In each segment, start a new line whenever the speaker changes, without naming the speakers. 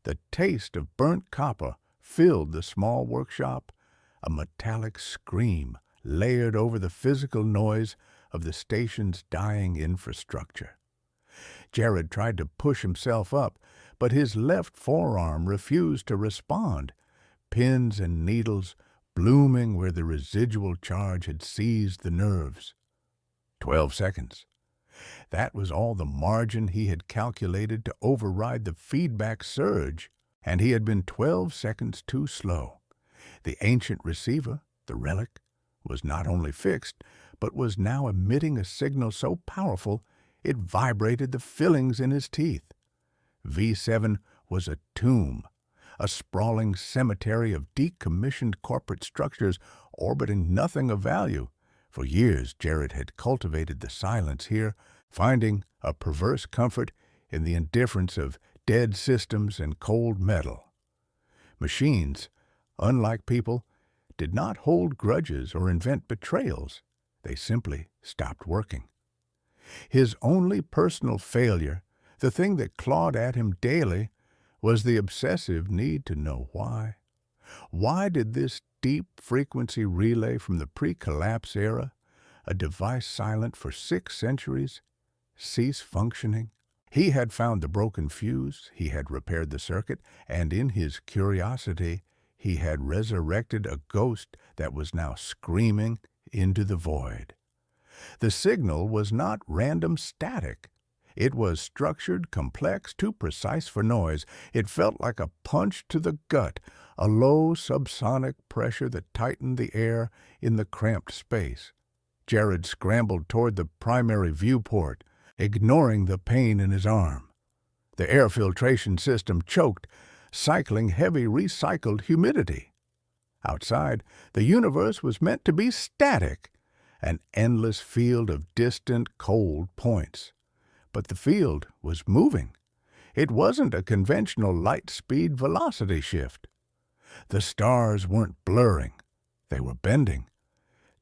The taste of burnt copper filled the small workshop, a metallic scream layered over the physical noise of the station's dying infrastructure. Jared tried to push himself up, but his left forearm refused to respond, pins and needles blooming where the residual charge had seized the nerves. 12 seconds. That was all the margin he had calculated to override the feedback surge, and he had been 12 seconds too slow. The ancient receiver, the relic, was not only fixed, but was now emitting a signal so powerful it vibrated the fillings in his teeth. V7 was a tomb, a sprawling cemetery of decommissioned corporate structures orbiting nothing of value. For years, Jared had cultivated the silence here, finding a perverse comfort in the indifference of dead systems and cold metal. Machines, unlike people, did not hold grudges or invent betrayals. They simply stopped working. His only personal failure, the thing that clawed at him daily, was the obsessive need to know why. Why did this deep-frequency relay from the pre-collapse era, a device silent for 6 centuries, cease functioning? He had found the broken fuse, he had repaired the circuit, and in his curiosity, he had resurrected a ghost that was now screaming into the void. The signal was not random static. It was structured, complex, too precise for noise. It felt like a punch to the gut, a low subsonic pressure that tightened the air in the cramped space. Jared scrambled toward the primary viewport, ignoring the pain in his arm. The air filtration system choked, cycling heavy recycled humidity. Outside, the universe was meant to be static, an endless field of distant, cold points. But the field was moving. It wasn't a conventional light-speed velocity shift. The stars weren't blurring. They were bending.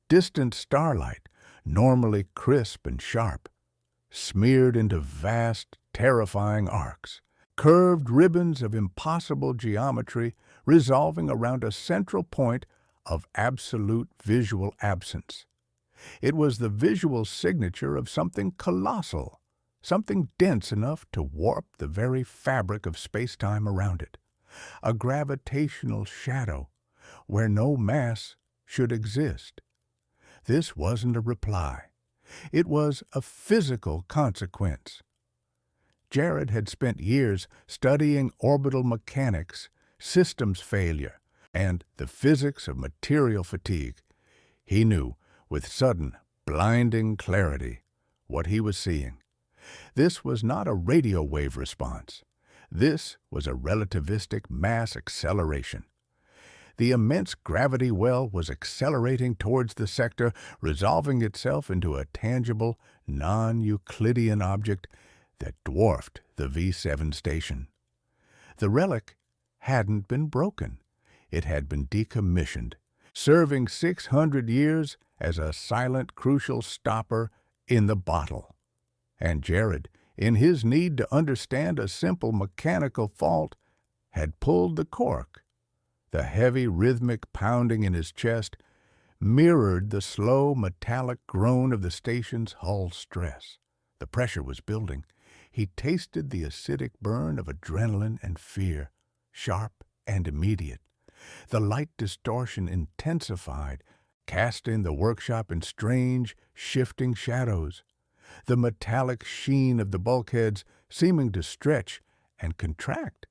Distant starlight, normally crisp and sharp, smeared into vast, terrifying arcs, curved ribbons of impossible geometry resolving around a central point of absolute visual absence. It was the visual signature of something colossal, something dense enough to warp the very fabric of space-time around it, a gravitational shadow where no mass should exist. This wasn't a reply. It was a physical consequence. Jared had spent years studying orbital mechanics, systems failure, and the physics of material fatigue. He knew, with sudden, blinding clarity, what he was seeing. This was not a radio wave response. This was a relativistic mass acceleration. The immense gravity well was accelerating towards the sector, resolving itself into a tangible, non-Euclidean object that dwarfed the V7 station. The relic hadn't been broken. It had been decommissioned, serving 600 years as a silent, crucial stopper in the bottle. And Jared, in his need to understand a simple mechanical fault, had pulled the cork. The heavy rhythmic pounding in his chest mirrored the slow metallic groan of the station's hull stress. The pressure was building. He tasted the acidic burn of adrenaline and fear, sharp and immediate. The light distortion intensified, casting the workshop in strange, shifting shadows. The metallic sheen of the bulkheads seeming to stretch and contract.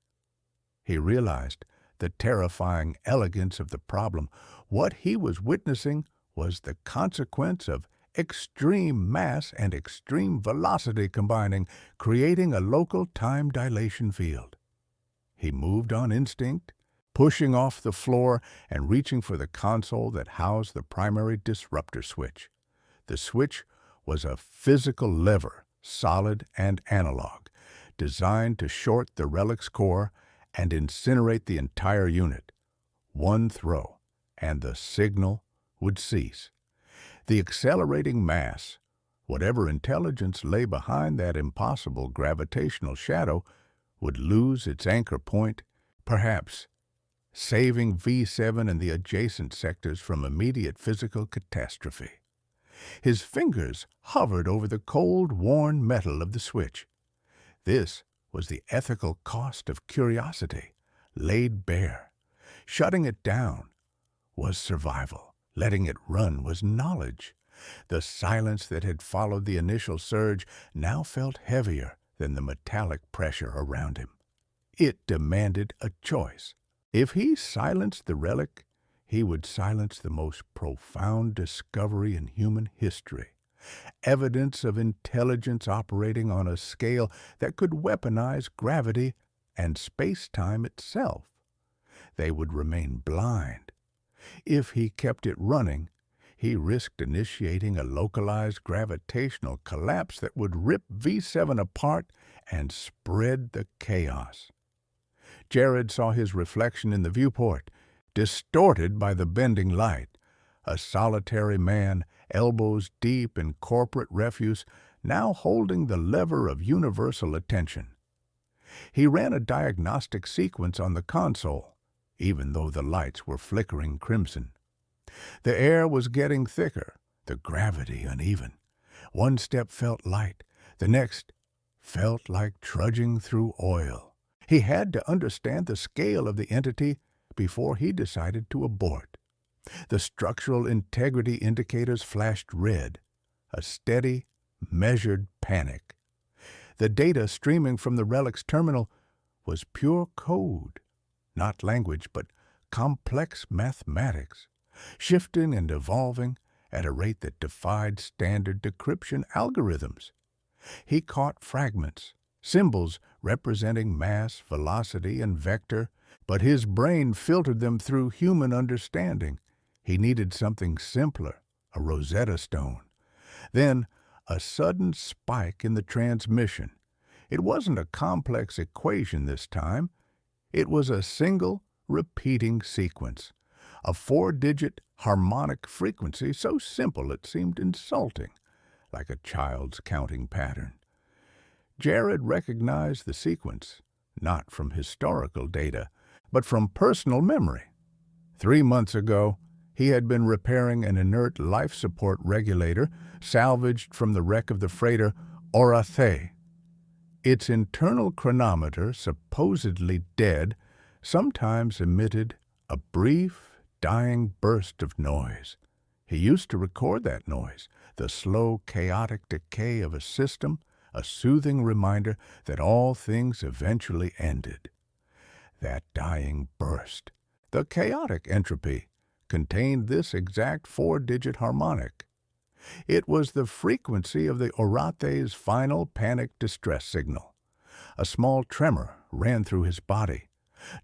He realized the terrifying elegance of the problem. What he was witnessing was the consequence of extreme mass and extreme velocity combining, creating a local time dilation field. He moved on instinct, pushing off the floor and reaching for the console that housed the primary disruptor switch. The switch was a physical lever, solid and analog, designed to short the relic's core and incinerate the entire unit. One throw, and the signal would cease. The accelerating mass, whatever intelligence lay behind that impossible gravitational shadow, would lose its anchor point, perhaps saving V7 and the adjacent sectors from immediate physical catastrophe. His fingers hovered over the cold, worn metal of the switch. This was the ethical cost of curiosity, laid bare. Shutting it down was survival. Letting it run was knowledge. The silence that had followed the initial surge now felt heavier than the metallic pressure around him. It demanded a choice. If he silenced the relic, he would silence the most profound discovery in human history, evidence of intelligence operating on a scale that could weaponize gravity and space-time itself. They would remain blind. If he kept it running, he risked initiating a localized gravitational collapse that would rip V7 apart and spread the chaos. Jared saw his reflection in the viewport, distorted by the bending light. A solitary man, elbows deep in corporate refuse, now holding the lever of universal attention. He ran a diagnostic sequence on the console, even though the lights were flickering crimson. The air was getting thicker, the gravity uneven. One step felt light, the next felt like trudging through oil. He had to understand the scale of the entity before he decided to abort. The structural integrity indicators flashed red, a steady, measured panic. The data streaming from the relic's terminal was pure code, not language, but complex mathematics, shifting and evolving at a rate that defied standard decryption algorithms. He caught fragments, symbols representing mass, velocity, and vector, but his brain filtered them through human understanding. He needed something simpler, a Rosetta Stone. Then, a sudden spike in the transmission. It wasn't a complex equation this time. It was a single, repeating sequence. A 4-digit harmonic frequency so simple it seemed insulting, like a child's counting pattern. Jared recognized the sequence, not from historical data, but from personal memory. 3 months ago, he had been repairing an inert life support regulator salvaged from the wreck of the freighter Orathe. Its internal chronometer, supposedly dead, sometimes emitted a brief, dying burst of noise. He used to record that noise, the slow, chaotic decay of a system, a soothing reminder that all things eventually ended. That dying burst, the chaotic entropy, contained this exact 4-digit harmonic. It was the frequency of the Orathe's final panic distress signal. A small tremor ran through his body,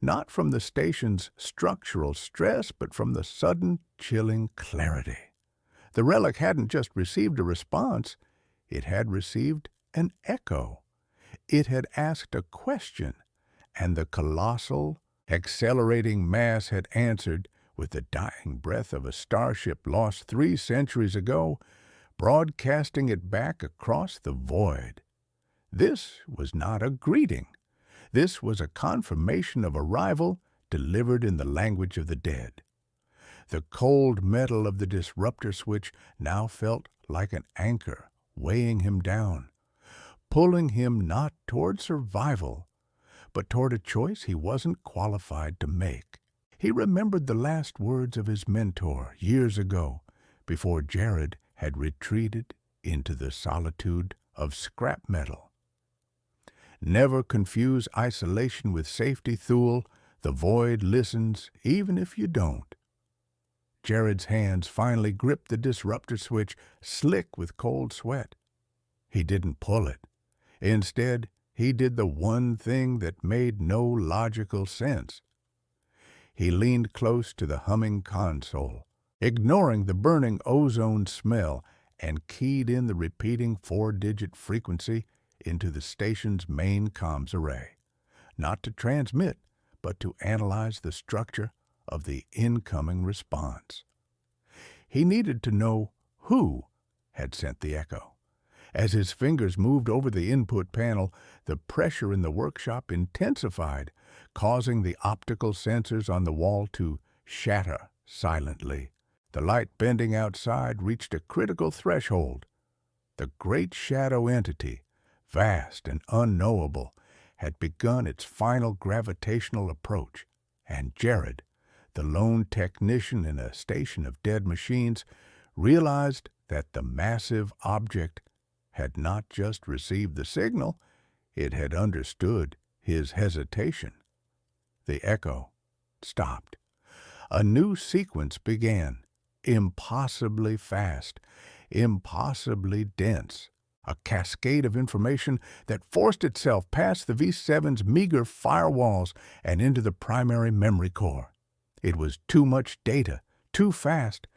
not from the station's structural stress, but from the sudden, chilling clarity. The relic hadn't just received a response, it had received an echo. It had asked a question, and the colossal, accelerating mass had answered with the dying breath of a starship lost 3 centuries ago, broadcasting it back across the void. This was not a greeting. This was a confirmation of arrival delivered in the language of the dead. The cold metal of the disruptor switch now felt like an anchor weighing him down, pulling him not toward survival, but toward a choice he wasn't qualified to make. He remembered the last words of his mentor years ago, before Jared had retreated into the solitude of scrap metal. Never confuse isolation with safety, Thule. The void listens even if you don't. Jared's hands finally gripped the disruptor switch, slick with cold sweat. He didn't pull it. Instead, he did the one thing that made no logical sense. He leaned close to the humming console, ignoring the burning ozone smell, and keyed in the repeating 4-digit frequency into the station's main comms array, not to transmit, but to analyze the structure of the incoming response. He needed to know who had sent the echo. As his fingers moved over the input panel, the pressure in the workshop intensified, causing the optical sensors on the wall to shatter silently. The light bending outside reached a critical threshold. The great shadow entity, vast and unknowable, had begun its final gravitational approach, and Jared, the lone technician in a station of dead machines, realized that the massive object had not just received the signal, it had understood his hesitation. The echo stopped. A new sequence began, impossibly fast, impossibly dense, a cascade of information that forced itself past the V7's meager firewalls and into the primary memory core. It was too much data, too fast,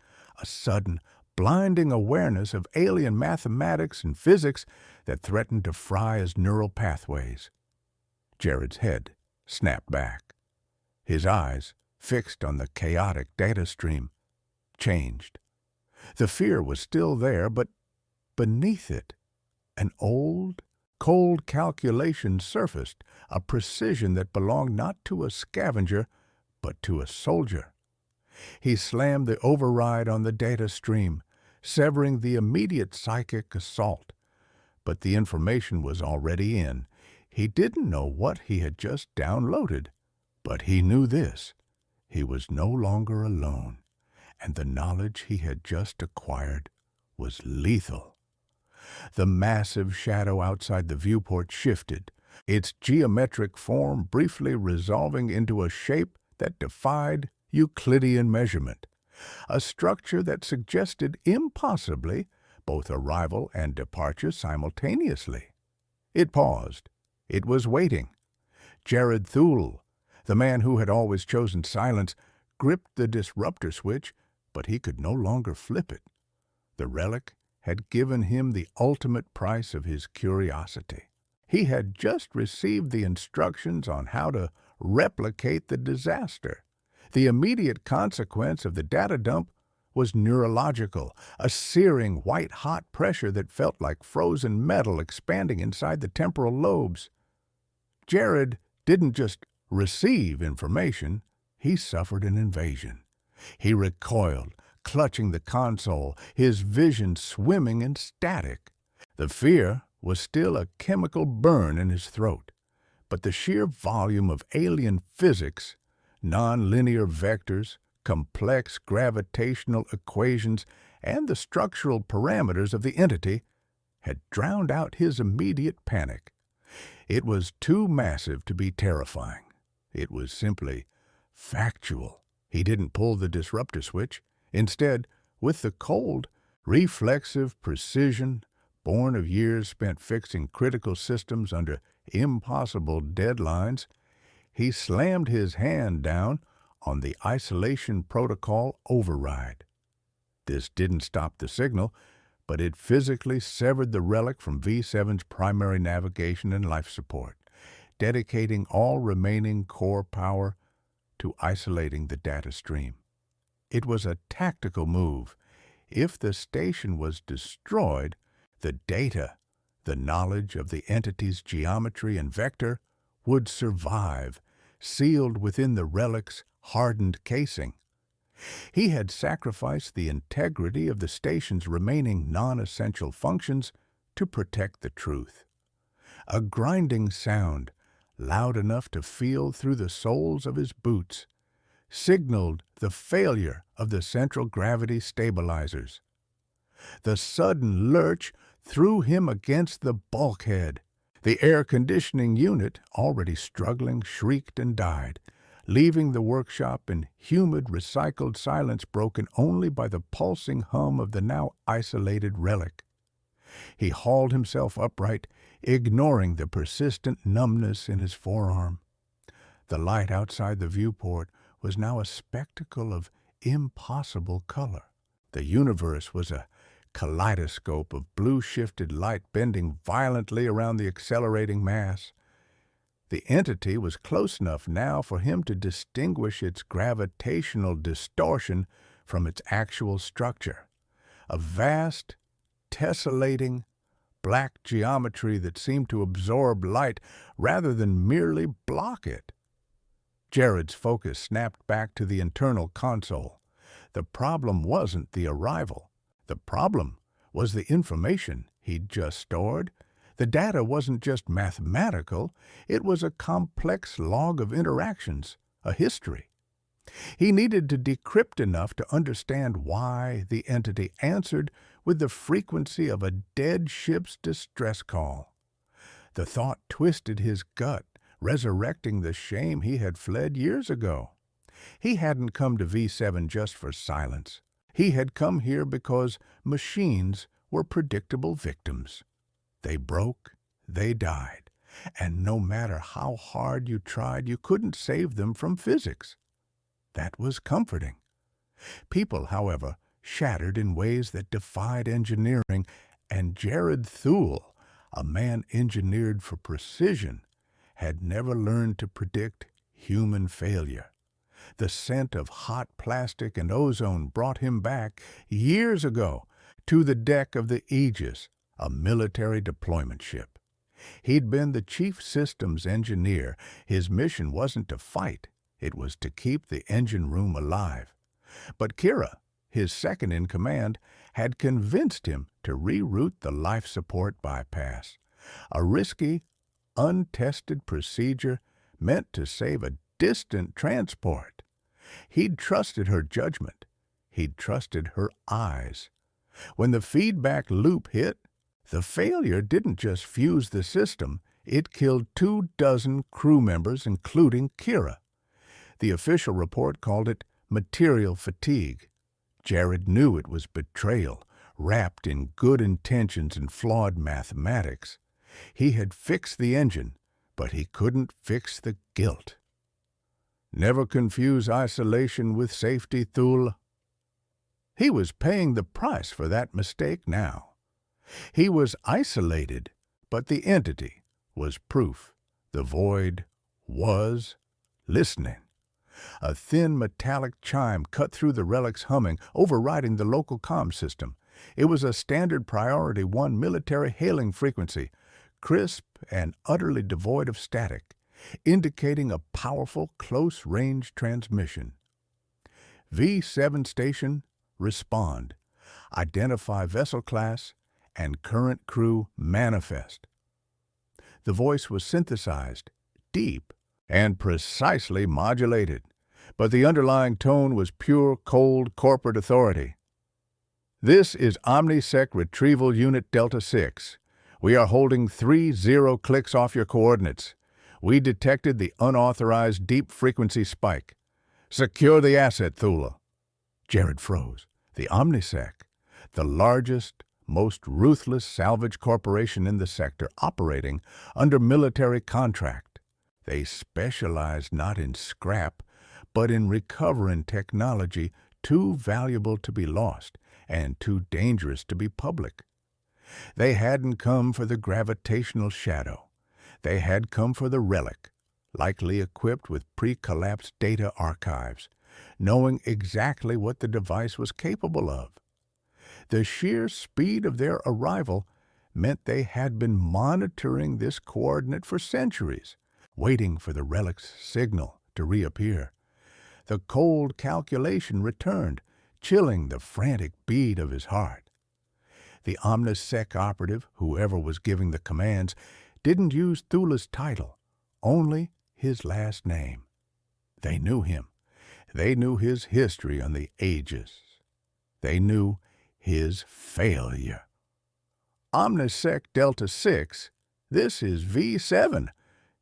a sudden, blinding awareness of alien mathematics and physics that threatened to fry his neural pathways. Jared's head snapped back. His eyes, fixed on the chaotic data stream, changed. The fear was still there, but beneath it, an old, cold calculation surfaced, a precision that belonged not to a scavenger, but to a soldier. He slammed the override on the data stream, severing the immediate psychic assault. But the information was already in. He didn't know what he had just downloaded, but he knew this. He was no longer alone, and the knowledge he had just acquired was lethal. The massive shadow outside the viewport shifted, its geometric form briefly resolving into a shape that defied Euclidean measurement, a structure that suggested impossibly both arrival and departure simultaneously. It paused. It was waiting. Jared Thule, the man who had always chosen silence, gripped the disruptor switch, but he could no longer flip it. The relic had given him the ultimate price of his curiosity. He had just received the instructions on how to replicate the disaster. The immediate consequence of the data dump was neurological, a searing white-hot pressure that felt like frozen metal expanding inside the temporal lobes. Jared didn't just receive information, he suffered an invasion. He recoiled, clutching the console, his vision swimming in static. The fear was still a chemical burn in his throat, but the sheer volume of alien physics, non-linear vectors, complex gravitational equations, and the structural parameters of the entity had drowned out his immediate panic. It was too massive to be terrifying. It was simply factual. He didn't pull the disruptor switch. Instead, with the cold, reflexive precision born of years spent fixing critical systems under impossible deadlines, he slammed his hand down on the isolation protocol override. This didn't stop the signal, but it physically severed the relic from V7's primary navigation and life support, dedicating all remaining core power to isolating the data stream. It was a tactical move. If the station was destroyed, the data, the knowledge of the entity's geometry and vector, would survive, sealed within the relic's hardened casing. He had sacrificed the integrity of the station's remaining non-essential functions to protect the truth. A grinding sound, loud enough to feel through the soles of his boots, signaled the failure of the central gravity stabilizers. The sudden lurch threw him against the bulkhead. The air conditioning unit, already struggling, shrieked and died, leaving the workshop in humid, recycled silence broken only by the pulsing hum of the now isolated relic. He hauled himself upright, ignoring the persistent numbness in his forearm. The light outside the viewport was now a spectacle of impossible color. The universe was a kaleidoscope of blue-shifted light bending violently around the accelerating mass. The entity was close enough now for him to distinguish its gravitational distortion from its actual structure. A vast, tessellating, black geometry that seemed to absorb light rather than merely block it. Jared's focus snapped back to the internal console. The problem wasn't the arrival. The problem was the information he'd just stored. The data wasn't just mathematical, it was a complex log of interactions, a history. He needed to decrypt enough to understand why the entity answered with the frequency of a dead ship's distress call. The thought twisted his gut, resurrecting the shame he had fled years ago. He hadn't come to V7 just for silence. He had come here because machines were predictable victims. They broke, they died, and no matter how hard you tried, you couldn't save them from physics. That was comforting. People, however, shattered in ways that defied engineering, and Jared Thule, a man engineered for precision, had never learned to predict human failure. The scent of hot plastic and ozone brought him back years ago to the deck of the Aegis, a military deployment ship. He'd been the chief systems engineer. His mission wasn't to fight, it was to keep the engine room alive. But Kira, his second in command, had convinced him to reroute the life support bypass, a risky, untested procedure meant to save a distant transport. He'd trusted her judgment. He'd trusted her eyes. When the feedback loop hit, the failure didn't just fuse the system, it killed 24 crew members, including Kira. The official report called it material fatigue. Jared knew it was betrayal, wrapped in good intentions and flawed mathematics. He had fixed the engine, but he couldn't fix the guilt. Never confuse isolation with safety, Thule. He was paying the price for that mistake now. He was isolated, but the entity was proof. The void was listening. A thin metallic chime cut through the relic's humming, overriding the local comm system. It was a standard priority 1 military hailing frequency, crisp and utterly devoid of static, indicating a powerful close-range transmission. V7 station, respond. Identify vessel class and current crew manifest. The voice was synthesized, deep, and precisely modulated, but the underlying tone was pure, cold corporate authority. This is OmniSec Retrieval Unit Delta 6. We are holding 30 clicks off your coordinates. We detected the unauthorized deep-frequency spike. Secure the asset, Thule. Jared froze. The OmniSec, the largest, most ruthless salvage corporation in the sector, operating under military contract. They specialized not in scrap, but in recovering technology too valuable to be lost and too dangerous to be public. They hadn't come for the gravitational shadow. They had come for the relic, likely equipped with pre-collapsed data archives, knowing exactly what the device was capable of. The sheer speed of their arrival meant they had been monitoring this coordinate for centuries, waiting for the relic's signal to reappear. The cold calculation returned, chilling the frantic beat of his heart. The OmniSec operative, whoever was giving the commands, didn't use Thule's title, only his last name. They knew him. They knew his history on the Aegis. They knew his failure. OmniSec Delta 6, this is V7,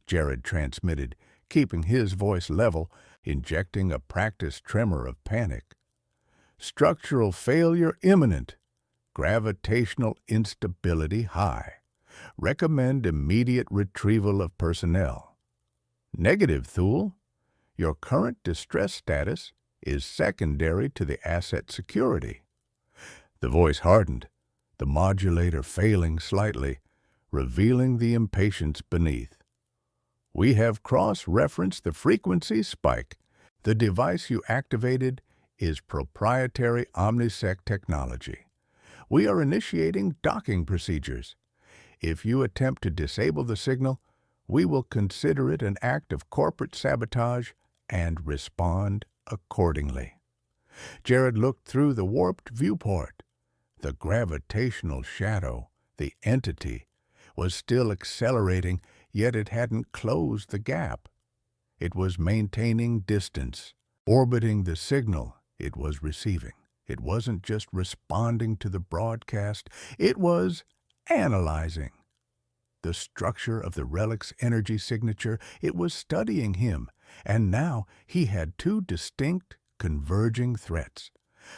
Jared transmitted, keeping his voice level, injecting a practiced tremor of panic. Structural failure imminent. Gravitational instability high. Recommend immediate retrieval of personnel. Negative, Thule. Your current distress status is secondary to the asset security. The voice hardened, the modulator failing slightly, revealing the impatience beneath. We have cross-referenced the frequency spike. The device you activated is proprietary OmniSec technology. We are initiating docking procedures. If you attempt to disable the signal, we will consider it an act of corporate sabotage and respond accordingly. Jared looked through the warped viewport. The gravitational shadow, the entity, was still accelerating, yet it hadn't closed the gap. It was maintaining distance, orbiting the signal it was receiving. It wasn't just responding to the broadcast, it was analyzing the structure of the relic's energy signature. It was studying him, and now he had two distinct, converging threats: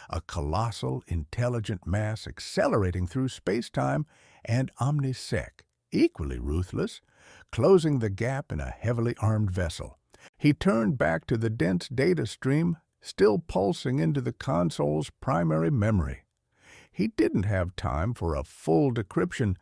a colossal, intelligent mass accelerating through space-time, and OmniSec, equally ruthless, closing the gap in a heavily armed vessel. He turned back to the dense data stream, still pulsing into the console's primary memory. He didn't have time for a full decryption,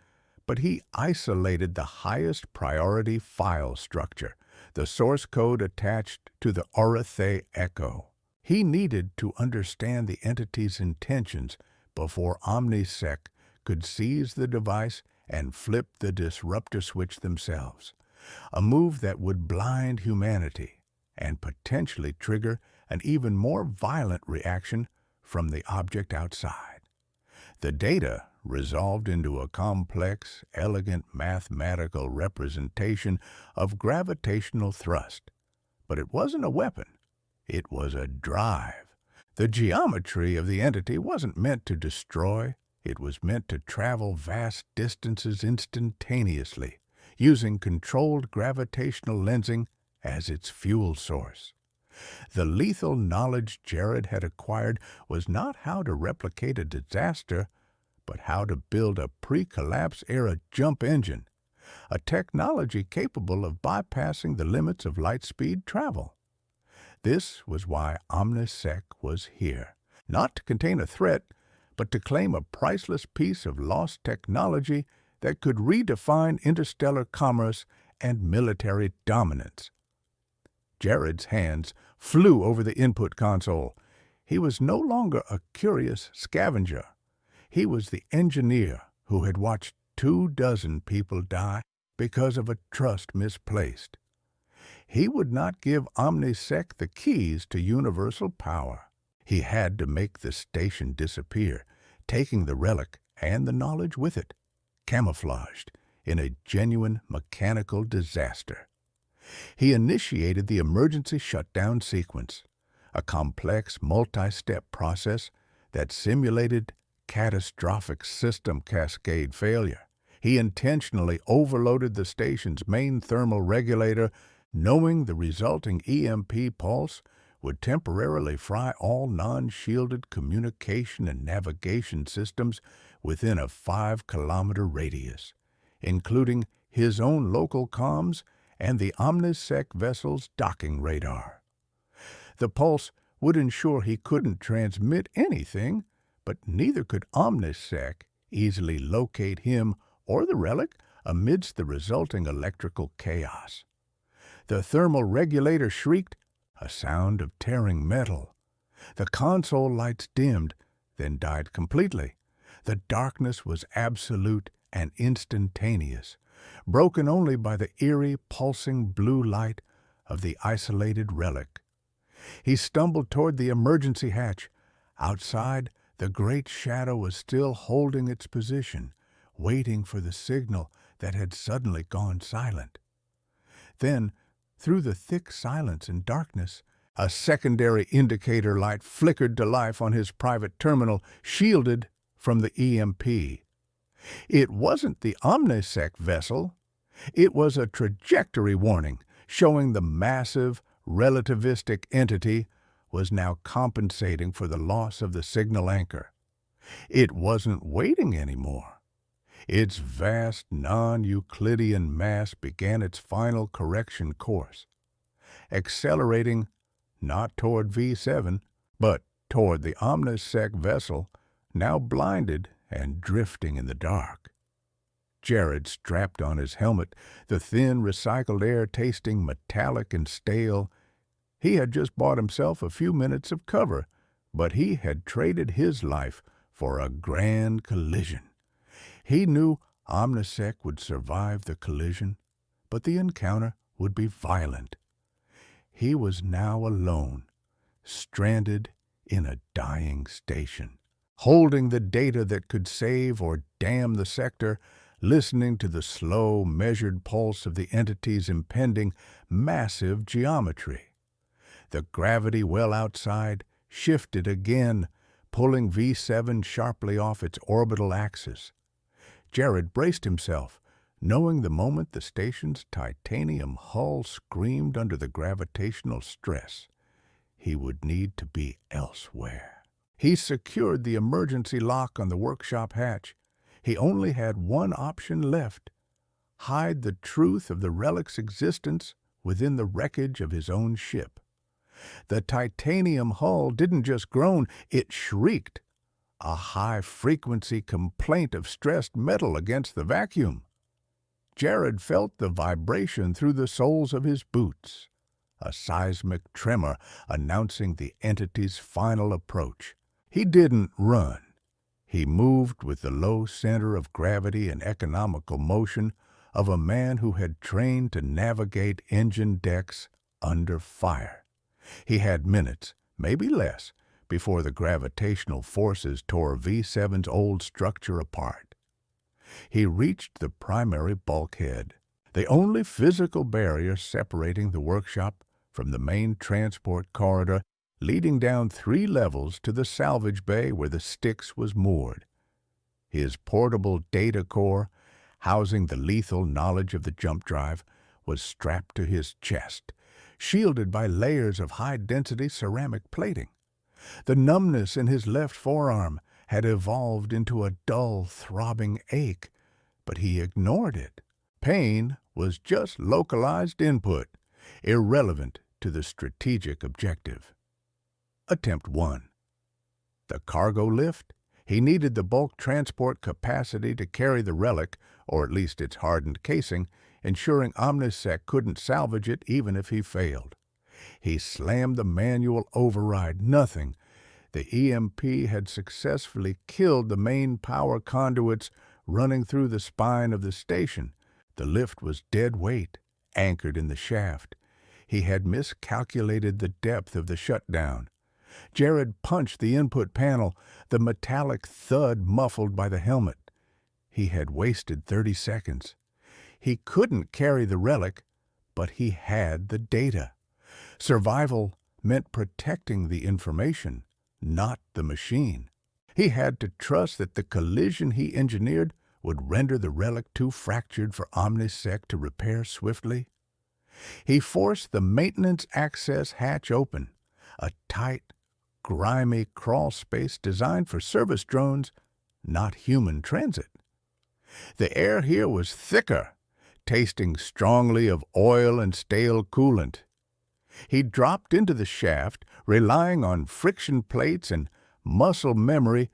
but he isolated the highest priority file structure, the source code attached to the Orathe Echo. He needed to understand the entity's intentions before OmniSec could seize the device and flip the disruptor switch themselves, a move that would blind humanity and potentially trigger an even more violent reaction from the object outside. The data resolved into a complex, elegant mathematical representation of gravitational thrust. But it wasn't a weapon. It was a drive. The geometry of the entity wasn't meant to destroy. It was meant to travel vast distances instantaneously, using controlled gravitational lensing as its fuel source. The lethal knowledge Jared had acquired was not how to replicate a disaster, but how to build a pre-collapse era jump engine, a technology capable of bypassing the limits of light-speed travel. This was why OmniSec was here, not to contain a threat, but to claim a priceless piece of lost technology that could redefine interstellar commerce and military dominance. Jared's hands flew over the input console. He was no longer a curious scavenger. He was the engineer who had watched 24 people die because of a trust misplaced. He would not give OmniSec the keys to universal power. He had to make the station disappear, taking the relic and the knowledge with it, camouflaged in a genuine mechanical disaster. He initiated the emergency shutdown sequence, a complex multi-step process that simulated catastrophic system cascade failure. He intentionally overloaded the station's main thermal regulator, knowing the resulting EMP pulse would temporarily fry all non-shielded communication and navigation systems within a 5-kilometer radius, including his own local comms and the OmniSec vessel's docking radar. The pulse would ensure he couldn't transmit anything, but neither could OmniSec easily locate him or the relic amidst the resulting electrical chaos. The thermal regulator shrieked, a sound of tearing metal. The console lights dimmed, then died completely. The darkness was absolute and instantaneous, broken only by the eerie, pulsing blue light of the isolated relic. He stumbled toward the emergency hatch. Outside, the great shadow was still holding its position, waiting for the signal that had suddenly gone silent. Then, through the thick silence and darkness, a secondary indicator light flickered to life on his private terminal, shielded from the EMP. It wasn't the OmniSec vessel. It was a trajectory warning, showing the massive, relativistic entity was now compensating for the loss of the signal anchor. It wasn't waiting anymore. Its vast non-Euclidean mass began its final correction course, accelerating not toward V7, but toward the OmniSec vessel, now blinded and drifting in the dark. Jared strapped on his helmet, the thin, recycled air tasting metallic and stale. He had just bought himself a few minutes of cover, but he had traded his life for a grand collision. He knew Omnisec would survive the collision, but the encounter would be violent. He was now alone, stranded in a dying station, holding the data that could save or damn the sector, listening to the slow, measured pulse of the entity's impending, massive geometry. The gravity well outside shifted again, pulling V7 sharply off its orbital axis. Jared braced himself, knowing the moment the station's titanium hull screamed under the gravitational stress, he would need to be elsewhere. He secured the emergency lock on the workshop hatch. He only had one option left: hide the truth of the relic's existence within the wreckage of his own ship. The titanium hull didn't just groan, it shrieked, a high-frequency complaint of stressed metal against the vacuum. Jared felt the vibration through the soles of his boots, a seismic tremor announcing the entity's final approach. He didn't run. He moved with the low center of gravity and economical motion of a man who had trained to navigate engine decks under fire. He had minutes, maybe less, before the gravitational forces tore V7's old structure apart. He reached the primary bulkhead, the only physical barrier separating the workshop from the main transport corridor leading down 3 levels to the salvage bay where the Styx was moored. His portable data core, housing the lethal knowledge of the jump drive, was strapped to his chest, shielded by layers of high-density ceramic plating. The numbness in his left forearm had evolved into a dull, throbbing ache, but he ignored it. Pain was just localized input, irrelevant to the strategic objective. Attempt 1. The cargo lift? He needed the bulk transport capacity to carry the relic, or at least its hardened casing, ensuring Omnisec couldn't salvage it even if he failed. He slammed the manual override. Nothing. The EMP had successfully killed the main power conduits running through the spine of the station. The lift was dead weight, anchored in the shaft. He had miscalculated the depth of the shutdown. Jared punched the input panel, the metallic thud muffled by the helmet. He had wasted 30 seconds. He couldn't carry the relic, but he had the data. Survival meant protecting the information, not the machine. He had to trust that the collision he engineered would render the relic too fractured for Omnisec to repair swiftly. He forced the maintenance access hatch open, a tight, grimy crawl space designed for service drones, not human transit. The air here was thicker, tasting strongly of oil and stale coolant. He dropped into the shaft, relying on friction plates and muscle memory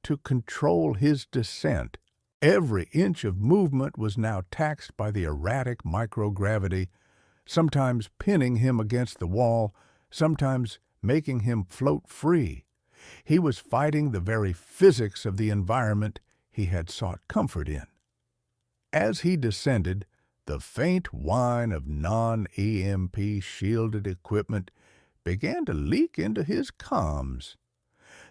to control his descent. Every inch of movement was now taxed by the erratic microgravity, sometimes pinning him against the wall, sometimes making him float free. He was fighting the very physics of the environment he had sought comfort in. As he descended, the faint whine of non-EMP shielded equipment began to leak into his comms.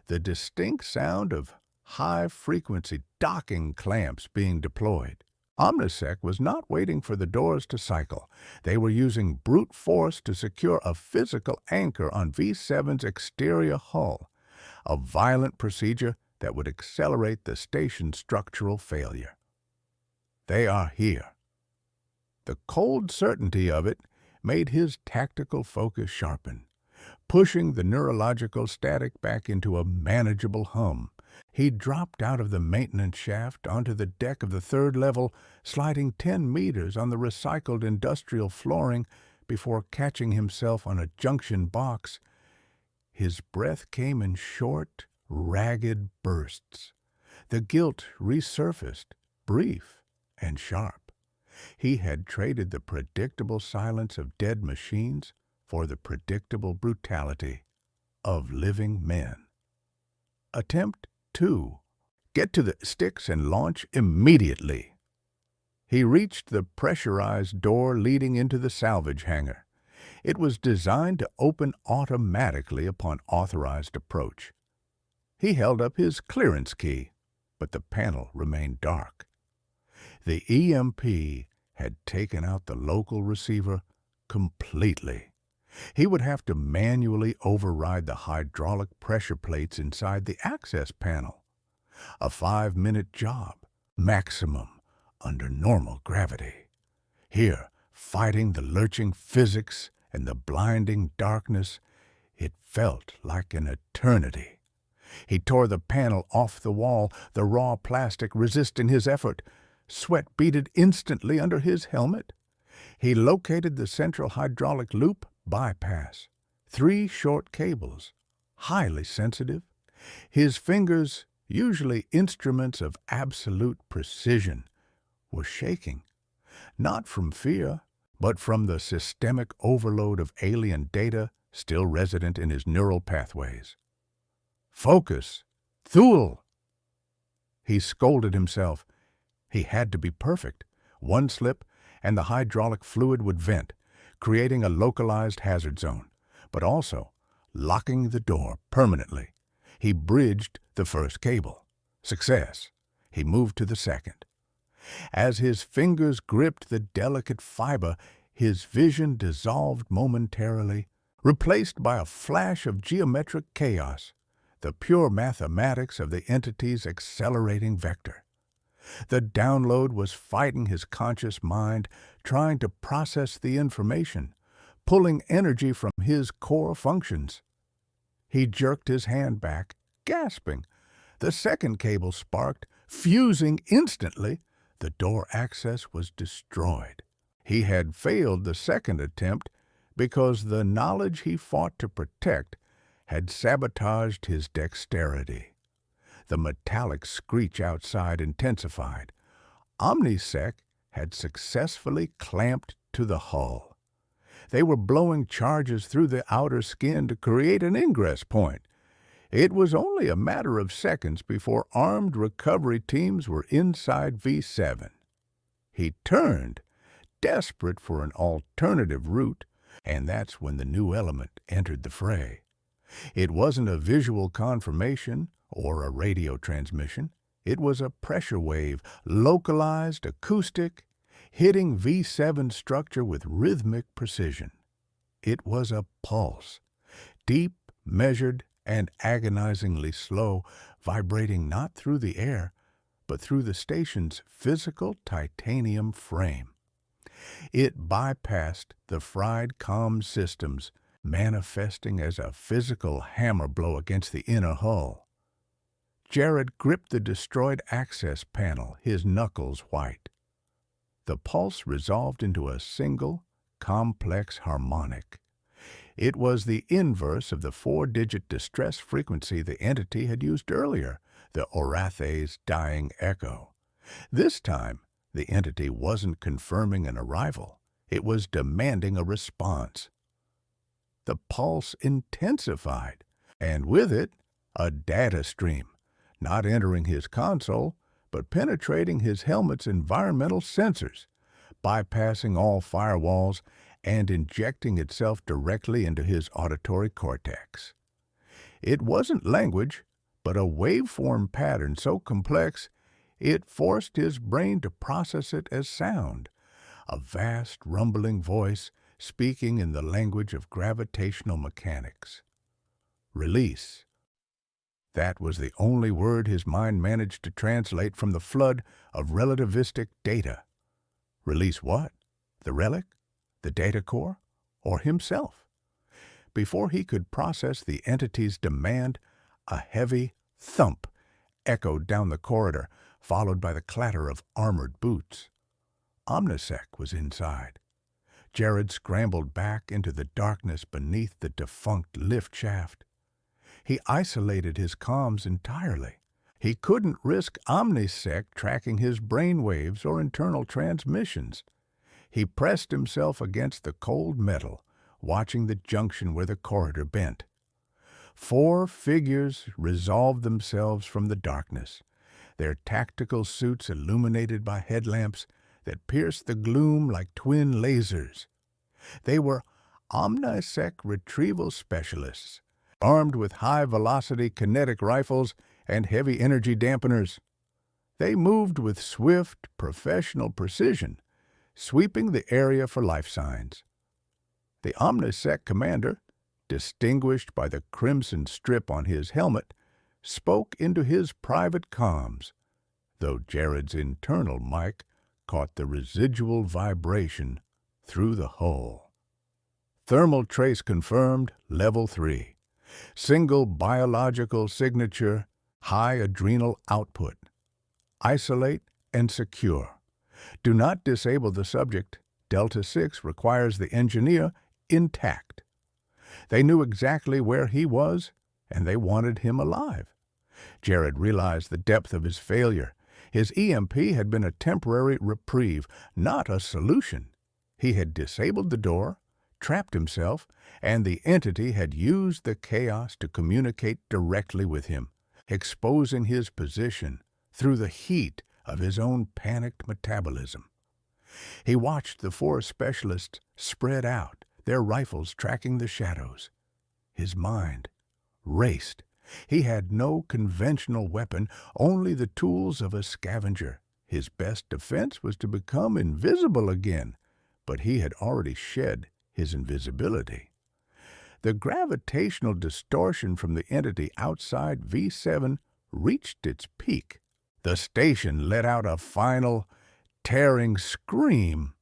The distinct sound of high-frequency docking clamps being deployed. Omnisec was not waiting for the doors to cycle. They were using brute force to secure a physical anchor on V7's exterior hull, a violent procedure that would accelerate the station's structural failure. They are here. The cold certainty of it made his tactical focus sharpen, pushing the neurological static back into a manageable hum. He dropped out of the maintenance shaft onto the deck of the 3rd level, sliding 10 meters on the recycled industrial flooring before catching himself on a junction box. His breath came in short, ragged bursts. The guilt resurfaced, brief and sharp. He had traded the predictable silence of dead machines for the predictable brutality of living men. Attempt 2. Get to the sticks and launch immediately. He reached the pressurized door leading into the salvage hangar. It was designed to open automatically upon authorized approach. He held up his clearance key, but the panel remained dark. The EMP had taken out the local receiver completely. He would have to manually override the hydraulic pressure plates inside the access panel. A 5-minute job, maximum, under normal gravity. Here, fighting the lurching physics and the blinding darkness, it felt like an eternity. He tore the panel off the wall, the raw plastic resisting his effort. Sweat beaded instantly under his helmet. He located the central hydraulic loop bypass. 3 short cables, highly sensitive. His fingers, usually instruments of absolute precision, were shaking, not from fear, but from the systemic overload of alien data still resident in his neural pathways. Focus! Thule! He scolded himself. He had to be perfect. One slip, and the hydraulic fluid would vent, creating a localized hazard zone, but also locking the door permanently. He bridged the first cable. Success. He moved to the second. As his fingers gripped the delicate fiber, his vision dissolved momentarily, replaced by a flash of geometric chaos, the pure mathematics of the entity's accelerating vector. The download was fighting his conscious mind, trying to process the information, pulling energy from his core functions. He jerked his hand back, gasping. The second cable sparked, fusing instantly. The door access was destroyed. He had failed the second attempt because the knowledge he fought to protect had sabotaged his dexterity. The metallic screech outside intensified. OmniSec had successfully clamped to the hull. They were blowing charges through the outer skin to create an ingress point. It was only a matter of seconds before armed recovery teams were inside V7. He turned, desperate for an alternative route, and that's when the new element entered the fray. It wasn't a visual confirmation or a radio transmission. It was a pressure wave, localized, acoustic, hitting V7 structure with rhythmic precision. It was a pulse, deep, measured, and agonizingly slow, vibrating not through the air, but through the station's physical titanium frame. It bypassed the fried comm systems, manifesting as a physical hammer blow against the inner hull. Jared gripped the destroyed access panel, his knuckles white. The pulse resolved into a single, complex harmonic. It was the inverse of the 4-digit distress frequency the entity had used earlier, the Orathe's dying echo. This time, the entity wasn't confirming an arrival. It was demanding a response. The pulse intensified, and with it, a data stream, not entering his console, but penetrating his helmet's environmental sensors, bypassing all firewalls and injecting itself directly into his auditory cortex. It wasn't language, but a waveform pattern so complex it forced his brain to process it as sound, a vast rumbling voice speaking in the language of gravitational mechanics. Release. That was the only word his mind managed to translate from the flood of relativistic data. Release what? The relic? The data core? Or himself? Before he could process the entity's demand, a heavy thump echoed down the corridor, followed by the clatter of armored boots. OmniSec was inside. Jared scrambled back into the darkness beneath the defunct lift shaft. He isolated his comms entirely. He couldn't risk OmniSec tracking his brainwaves or internal transmissions. He pressed himself against the cold metal, watching the junction where the corridor bent. 4 figures resolved themselves from the darkness. their tactical suits illuminated by headlamps that pierced the gloom like twin lasers. They were OmniSec retrieval specialists, armed with high-velocity kinetic rifles and heavy energy dampeners. They moved with swift, professional precision, sweeping the area for life signs. The OmniSec commander, distinguished by the crimson strip on his helmet, spoke into his private comms, though Jared's internal mic caught the residual vibration through the hull. Thermal trace confirmed, level 3. Single biological signature, high adrenal output. Isolate and secure. Do not disable the subject. Delta 6 requires the engineer intact. They knew exactly where he was, and they wanted him alive. Jared realized the depth of his failure. His EMP had been a temporary reprieve, not a solution. He had disabled the door, trapped himself, and the entity had used the chaos to communicate directly with him, exposing his position through the heat of his own panicked metabolism. He watched the 4 specialists spread out, their rifles tracking the shadows. His mind raced. He had no conventional weapon, only the tools of a scavenger. His best defense was to become invisible again, but he had already shed his invisibility. The gravitational distortion from the entity outside V7 reached its peak. The station let out a final, tearing scream.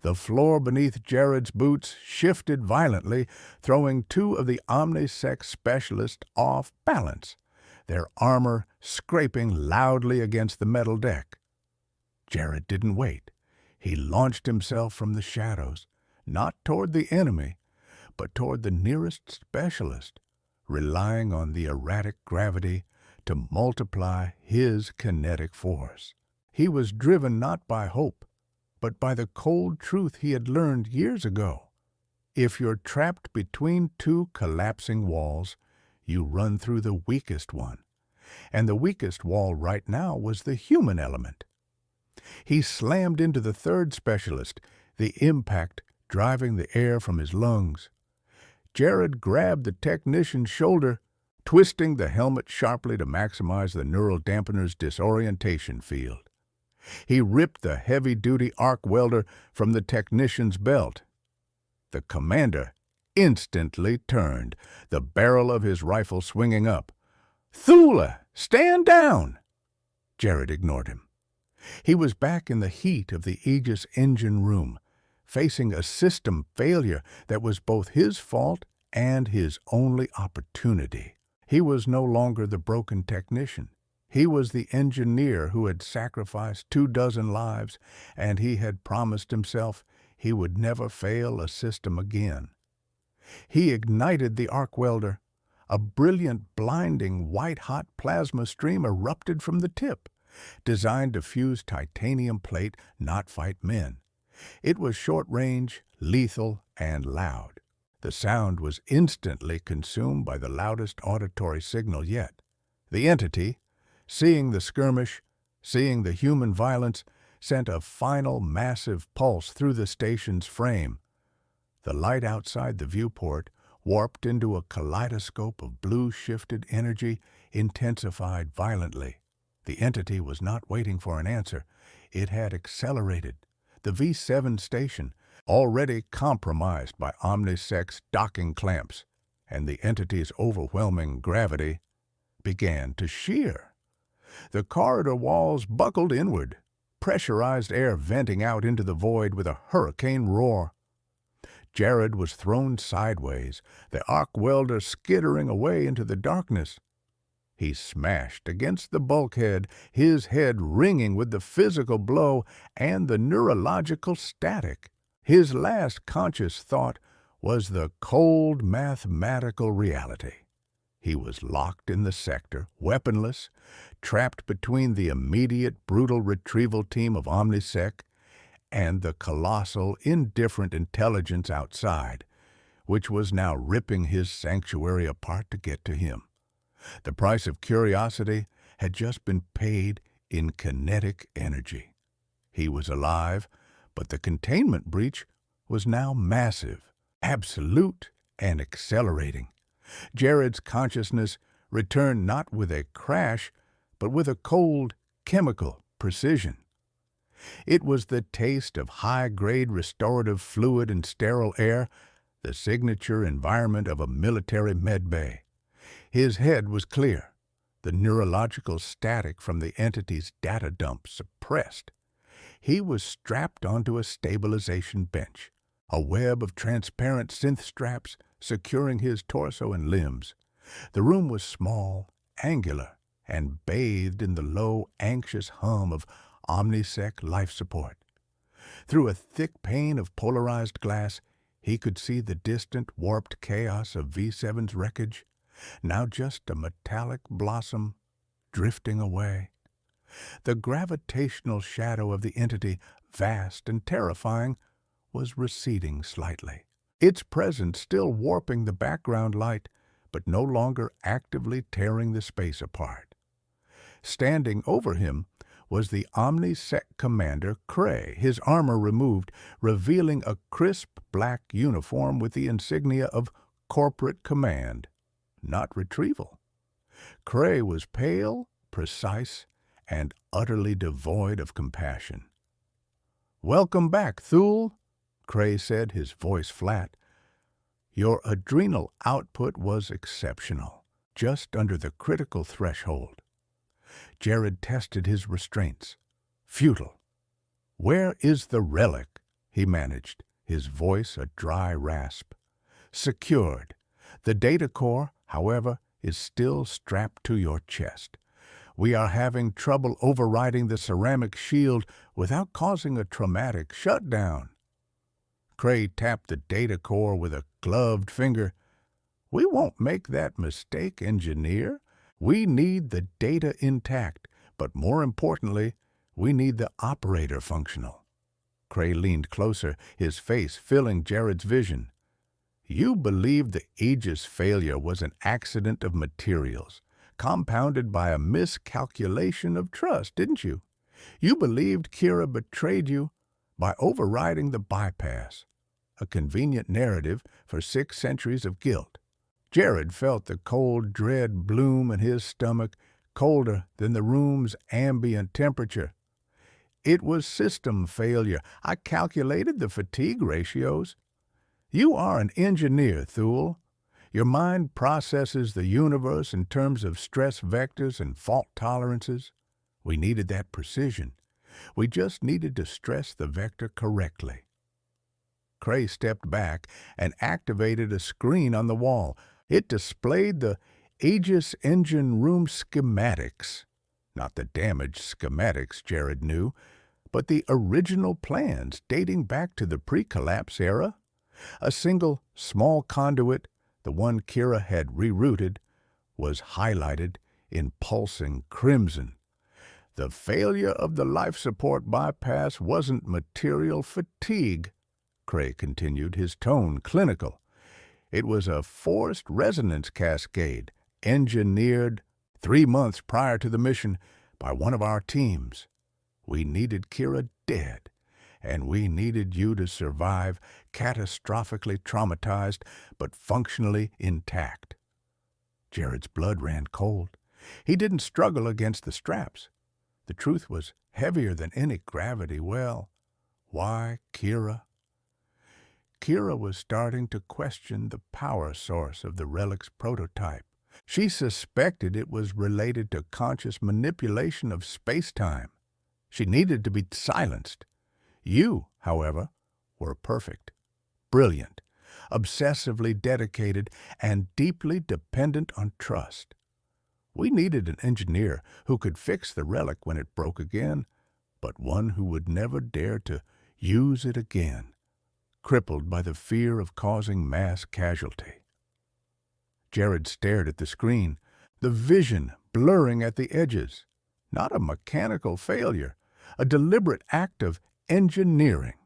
The floor beneath Jared's boots shifted violently, throwing 2 of the OmniSec specialists off balance, their armor scraping loudly against the metal deck. Jared didn't wait. He launched himself from the shadows, not toward the enemy, but toward the nearest specialist, relying on the erratic gravity to multiply his kinetic force. He was driven not by hope, but by the cold truth he had learned years ago. If you're trapped between 2 collapsing walls, you run through the weakest one. And the weakest wall right now was the human element. He slammed into the 3rd specialist, the impact driving the air from his lungs. Jared grabbed the technician's shoulder, twisting the helmet sharply to maximize the neural dampener's disorientation field. He ripped the heavy-duty arc welder from the technician's belt. The commander instantly turned, the barrel of his rifle swinging up. "Thula, stand down!" Jared ignored him. He was back in the heat of the Aegis engine room, facing a system failure that was both his fault and his only opportunity. He was no longer the broken technician. He was the engineer who had sacrificed 24 lives, and he had promised himself he would never fail a system again. He ignited the arc welder. A brilliant, blinding, white-hot plasma stream erupted from the tip, designed to fuse titanium plate, not fight men. It was short-range, lethal, and loud. The sound was instantly consumed by the loudest auditory signal yet. The entity, seeing the skirmish, seeing the human violence, sent a final massive pulse through the station's frame. The light outside the viewport warped into a kaleidoscope of blue-shifted energy, intensified violently. The entity was not waiting for an answer. It had accelerated. The V7 station, already compromised by OmniSec's docking clamps and the entity's overwhelming gravity, began to shear. The corridor walls buckled inward, pressurized air venting out into the void with a hurricane roar. Jared was thrown sideways, the arc welder skittering away into the darkness. He smashed against the bulkhead, his head ringing with the physical blow and the neurological static. His last conscious thought was the cold mathematical reality. He was locked in the sector, weaponless, trapped between the immediate brutal retrieval team of OmniSec and the colossal, indifferent intelligence outside, which was now ripping his sanctuary apart to get to him. The price of curiosity had just been paid in kinetic energy. He was alive, but the containment breach was now massive, absolute, and accelerating. Jared's consciousness returned not with a crash, but with a cold, chemical precision. It was the taste of high-grade restorative fluid and sterile air, the signature environment of a military medbay. His head was clear, the neurological static from the entity's data dump suppressed. He was strapped onto a stabilization bench, a web of transparent synth straps securing his torso and limbs. The room was small, angular, and bathed in the low, anxious hum of OmniSec life support. Through a thick pane of polarized glass, he could see the distant, warped chaos of V7's wreckage, now just a metallic blossom drifting away. The gravitational shadow of the entity, vast and terrifying, was receding slightly, its presence still warping the background light, but no longer actively tearing the space apart. Standing over him was the OmniSec commander, Cray, his armor removed, revealing a crisp black uniform with the insignia of corporate command, not retrieval. Cray was pale, precise, and utterly devoid of compassion. "Welcome back, Thule," Cray said, his voice flat. "Your adrenal output was exceptional, just under the critical threshold." Jared tested his restraints. Futile. "Where is the relic?" he managed, his voice a dry rasp. "Secured. The data core, however, is still strapped to your chest. We are having trouble overriding the ceramic shield without causing a traumatic shutdown." Cray tapped the data core with a gloved finger. "We won't make that mistake, engineer. We need the data intact, but more importantly, we need the operator functional." Cray leaned closer, his face filling Jared's vision. "You believed the Aegis failure was an accident of materials, compounded by a miscalculation of trust, didn't you? You believed Kira betrayed you by overriding the bypass, a convenient narrative for 6 centuries of guilt." Jared felt the cold dread bloom in his stomach, colder than the room's ambient temperature. "It was system failure. I calculated the fatigue ratios." "You are an engineer, Thule. Your mind processes the universe in terms of stress vectors and fault tolerances. We needed that precision. We just needed to stress the vector correctly." Cray stepped back and activated a screen on the wall. It displayed the Aegis engine room schematics. Not the damaged schematics Jared knew, but the original plans dating back to the pre-collapse era. A single, small conduit, the one Kira had rerouted, was highlighted in pulsing crimson. "The failure of the life support bypass wasn't material fatigue," Cray continued, his tone clinical. "It was a forced resonance cascade, engineered 3 months prior to the mission by one of our teams. We needed Kira dead, and we needed you to survive catastrophically traumatized but functionally intact." Jared's blood ran cold. He didn't struggle against the straps. The truth was heavier than any gravity well. Why Kira? Kira was starting to question the power source of the relic's prototype. She suspected it was related to conscious manipulation of space-time. She needed to be silenced. You, however, were perfect, brilliant, obsessively dedicated, and deeply dependent on trust. We needed an engineer who could fix the relic when it broke again, but one who would never dare to use it again, crippled by the fear of causing mass casualty. Jared stared at the screen, the vision blurring at the edges. Not a mechanical failure, a deliberate act of engineering.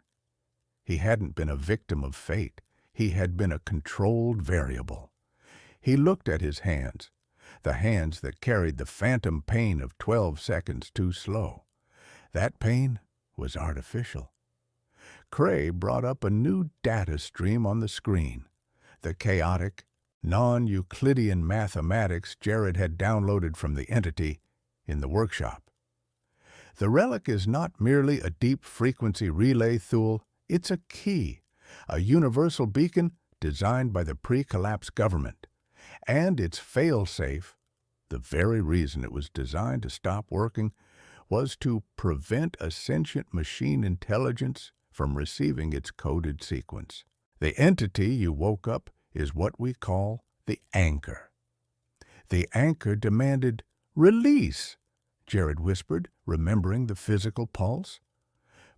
He hadn't been a victim of fate. He had been a controlled variable. He looked at his hands. the hands that carried the phantom pain of 12 seconds too slow. That pain was artificial. Cray brought up a new data stream on the screen, the chaotic, non-Euclidean mathematics Jared had downloaded from the entity in the workshop. The relic is not merely a deep-frequency relay, Thule, it's a key, a universal beacon designed by the pre-collapse government. And its fail-safe, the very reason it was designed to stop working, was to prevent a sentient machine intelligence from receiving its coded sequence. The entity you woke up is what we call the anchor. The anchor demanded release, Jared whispered, remembering the physical pulse.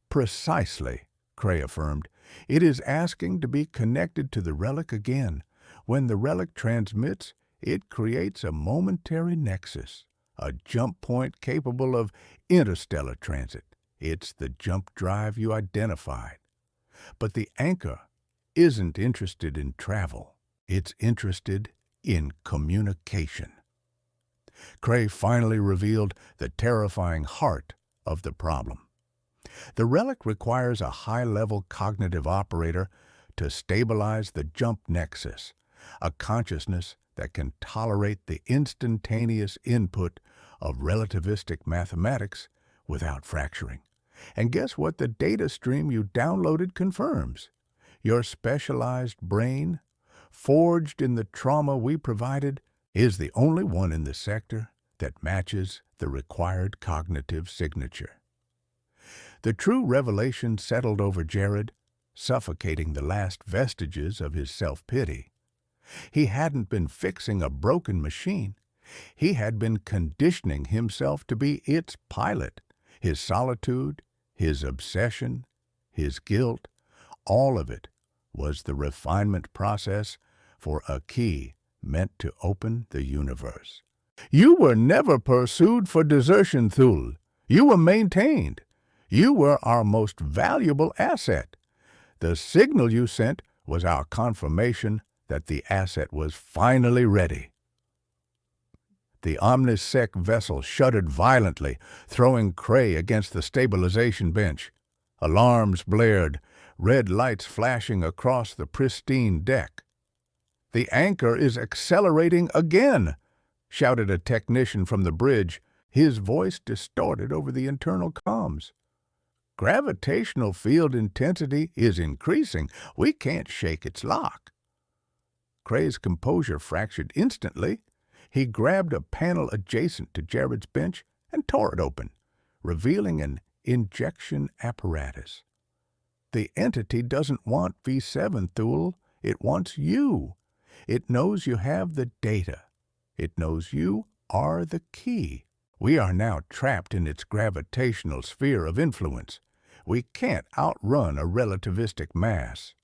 Precisely, Cray affirmed. It is asking to be connected to the relic again. When the relic transmits, it creates a momentary nexus, a jump point capable of interstellar transit. It's the jump drive you identified. But the anchor isn't interested in travel. It's interested in communication. Cray finally revealed the terrifying heart of the problem. The relic requires a high-level cognitive operator to stabilize the jump nexus, a consciousness that can tolerate the instantaneous input of relativistic mathematics without fracturing. And guess what the data stream you downloaded confirms? Your specialized brain, forged in the trauma we provided, is the only one in the sector that matches the required cognitive signature. The true revelation settled over Jared, suffocating the last vestiges of his self-pity. He hadn't been fixing a broken machine. He had been conditioning himself to be its pilot. His solitude, his obsession, his guilt, all of it was the refinement process for a key meant to open the universe. You were never pursued for desertion, Thule. You were maintained. You were our most valuable asset. The signal you sent was our confirmation that the asset was finally ready. The Omnisec vessel shuddered violently, throwing Cray against the stabilization bench. Alarms blared, red lights flashing across the pristine deck. "The anchor is accelerating again," shouted a technician from the bridge, his voice distorted over the internal comms. "Gravitational field intensity is increasing. We can't shake its lock." Cray's composure fractured instantly. He grabbed a panel adjacent to Jared's bench and tore it open, revealing an injection apparatus. "The entity doesn't want V7, Thule. It wants you. It knows you have the data. It knows you are the key. We are now trapped in its gravitational sphere of influence. We can't outrun a relativistic mass."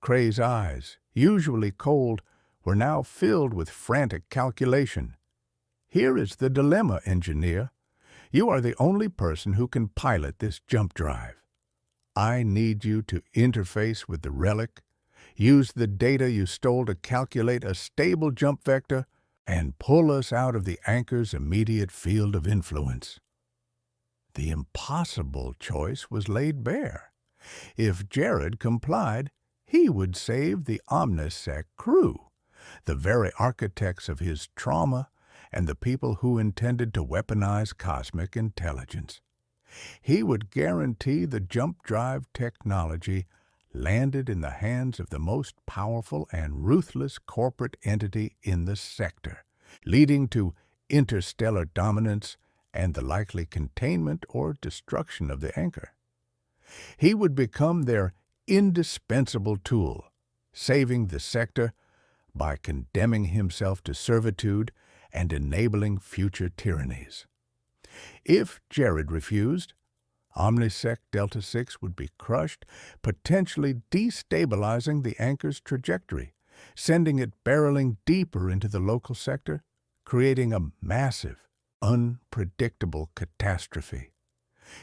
Cray's eyes, usually cold, were now filled with frantic calculation. "Here is the dilemma, engineer. You are the only person who can pilot this jump drive. I need you to interface with the relic, use the data you stole to calculate a stable jump vector, and pull us out of the anchor's immediate field of influence." The impossible choice was laid bare. If Jared complied, he would save the Omnisec crew, the very architects of his trauma and the people who intended to weaponize cosmic intelligence. He would guarantee the jump drive technology landed in the hands of the most powerful and ruthless corporate entity in the sector, leading to interstellar dominance and the likely containment or destruction of the anchor. He would become their indispensable tool, saving the sector by condemning himself to servitude and enabling future tyrannies. If Jared refused, Omnisec Delta 6 would be crushed, potentially destabilizing the anchor's trajectory, sending it barreling deeper into the local sector, creating a massive, unpredictable catastrophe.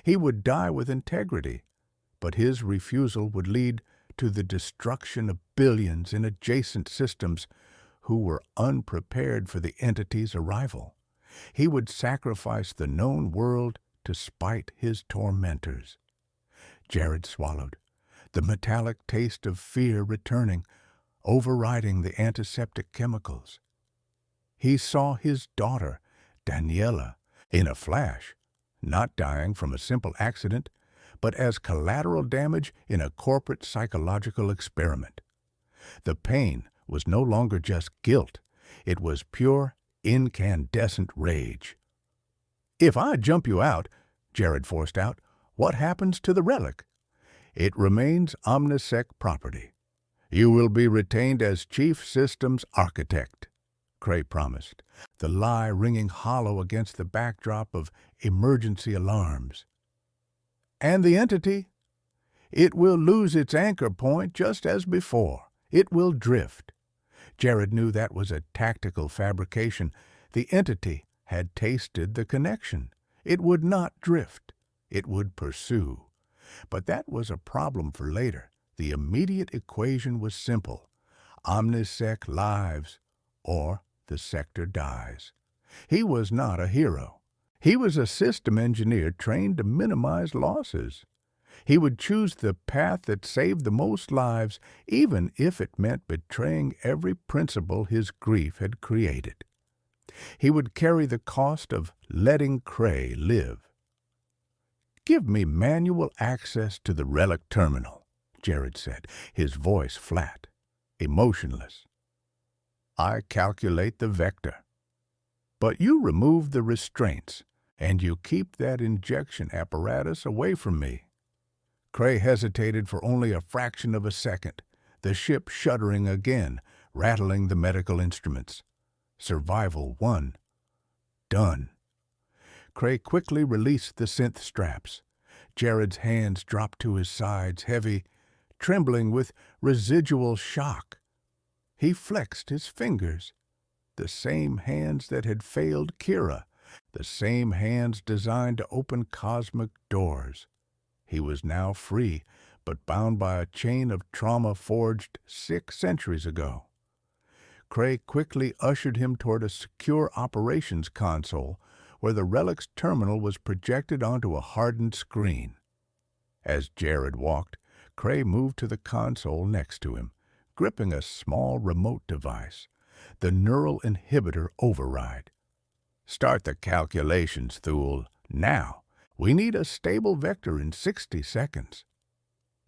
He would die with integrity, but his refusal would lead to the destruction of billions in adjacent systems who were unprepared for the entity's arrival. He would sacrifice the known world to spite his tormentors. Jared swallowed, the metallic taste of fear returning, overriding the antiseptic chemicals. He saw his daughter, Daniela, in a flash, not dying from a simple accident, but as collateral damage in a corporate psychological experiment. The pain was no longer just guilt. It was pure, incandescent rage. "If I jump you out," Jared forced out, "what happens to the relic?" "It remains Omnisec property. You will be retained as chief systems architect," Cray promised, the lie ringing hollow against the backdrop of emergency alarms. "And the entity? It will lose its anchor point just as before. It will drift." Jared knew that was a tactical fabrication. The entity had tasted the connection. It would not drift. It would pursue. But that was a problem for later. The immediate equation was simple. Omnisec lives, or the sector dies. He was not a hero. He was a system engineer trained to minimize losses. He would choose the path that saved the most lives, even if it meant betraying every principle his grief had created. He would carry the cost of letting Cray live. "Give me manual access to the relic terminal," Jared said, his voice flat, emotionless. "I calculate the vector. But you remove the restraints, and you keep that injection apparatus away from me." Cray hesitated for only a fraction of a second, the ship shuddering again, rattling the medical instruments. Survival 1. Done. Cray quickly released the synth straps. Jared's hands dropped to his sides, heavy, trembling with residual shock. He flexed his fingers. The same hands that had failed Kira, the same hands designed to open cosmic doors. He was now free, but bound by a chain of trauma forged 6 centuries ago. Cray quickly ushered him toward a secure operations console where the relic's terminal was projected onto a hardened screen. As Jared walked, Cray moved to the console next to him, gripping a small remote device, the neural inhibitor override. "Start the calculations, Thule, now. We need a stable vector in 60 seconds.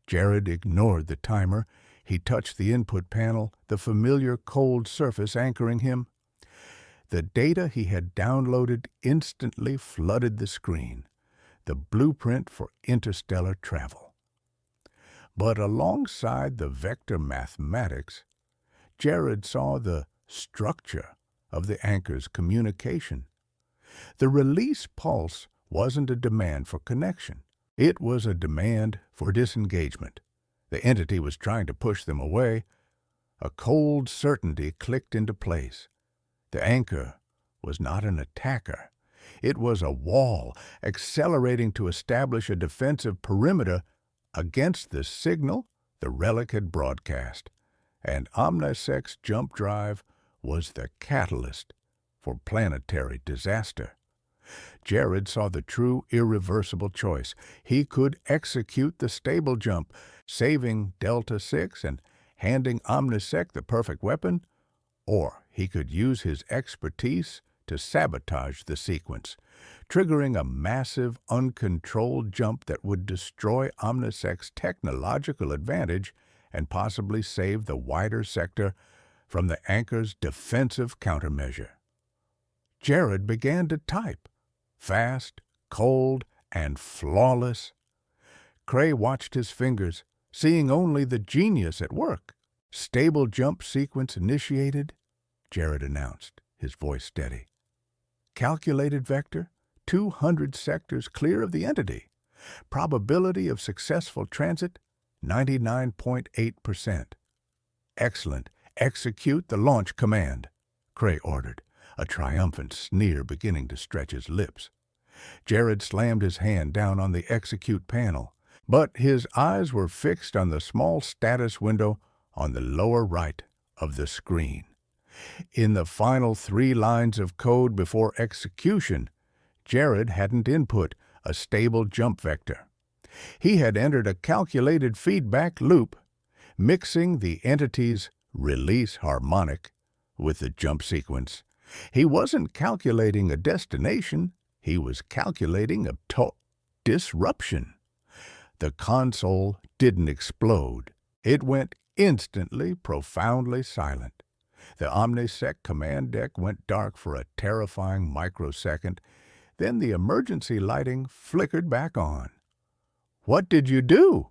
Jared ignored the timer. He touched the input panel, the familiar cold surface anchoring him. The data he had downloaded instantly flooded the screen, the blueprint for interstellar travel. But alongside the vector mathematics, Jared saw the structure of the anchor's communication. The release pulse wasn't a demand for connection. It was a demand for disengagement. The entity was trying to push them away. A cold certainty clicked into place. The anchor was not an attacker. It was a wall, accelerating to establish a defensive perimeter against the signal the relic had broadcast. And Omnisec's jump drive was the catalyst for planetary disaster. Jared saw the true irreversible choice. He could execute the stable jump, saving Delta 6 and handing Omnisec the perfect weapon, or he could use his expertise to sabotage the sequence, triggering a massive, uncontrolled jump that would destroy Omnisec's technological advantage and possibly save the wider sector from the anchor's defensive countermeasure. Jared began to type. Fast, cold, and flawless. Cray watched his fingers, seeing only the genius at work. "Stable jump sequence initiated," Jared announced, his voice steady. "Calculated vector, 200 sectors clear of the entity. Probability of successful transit, 99.8%. "Excellent. Execute the launch command," Cray ordered, a triumphant sneer beginning to stretch his lips. Jared slammed his hand down on the execute panel, but his eyes were fixed on the small status window on the lower right of the screen. In the final 3 lines of code before execution, Jared hadn't input a stable jump vector. He had entered a calculated feedback loop, mixing the entity's release harmonic with the jump sequence. He wasn't calculating a destination, he was calculating a disruption. The console didn't explode. It went instantly, profoundly silent. The OmniSec command deck went dark for a terrifying microsecond. Then the emergency lighting flickered back on. "What did you do?"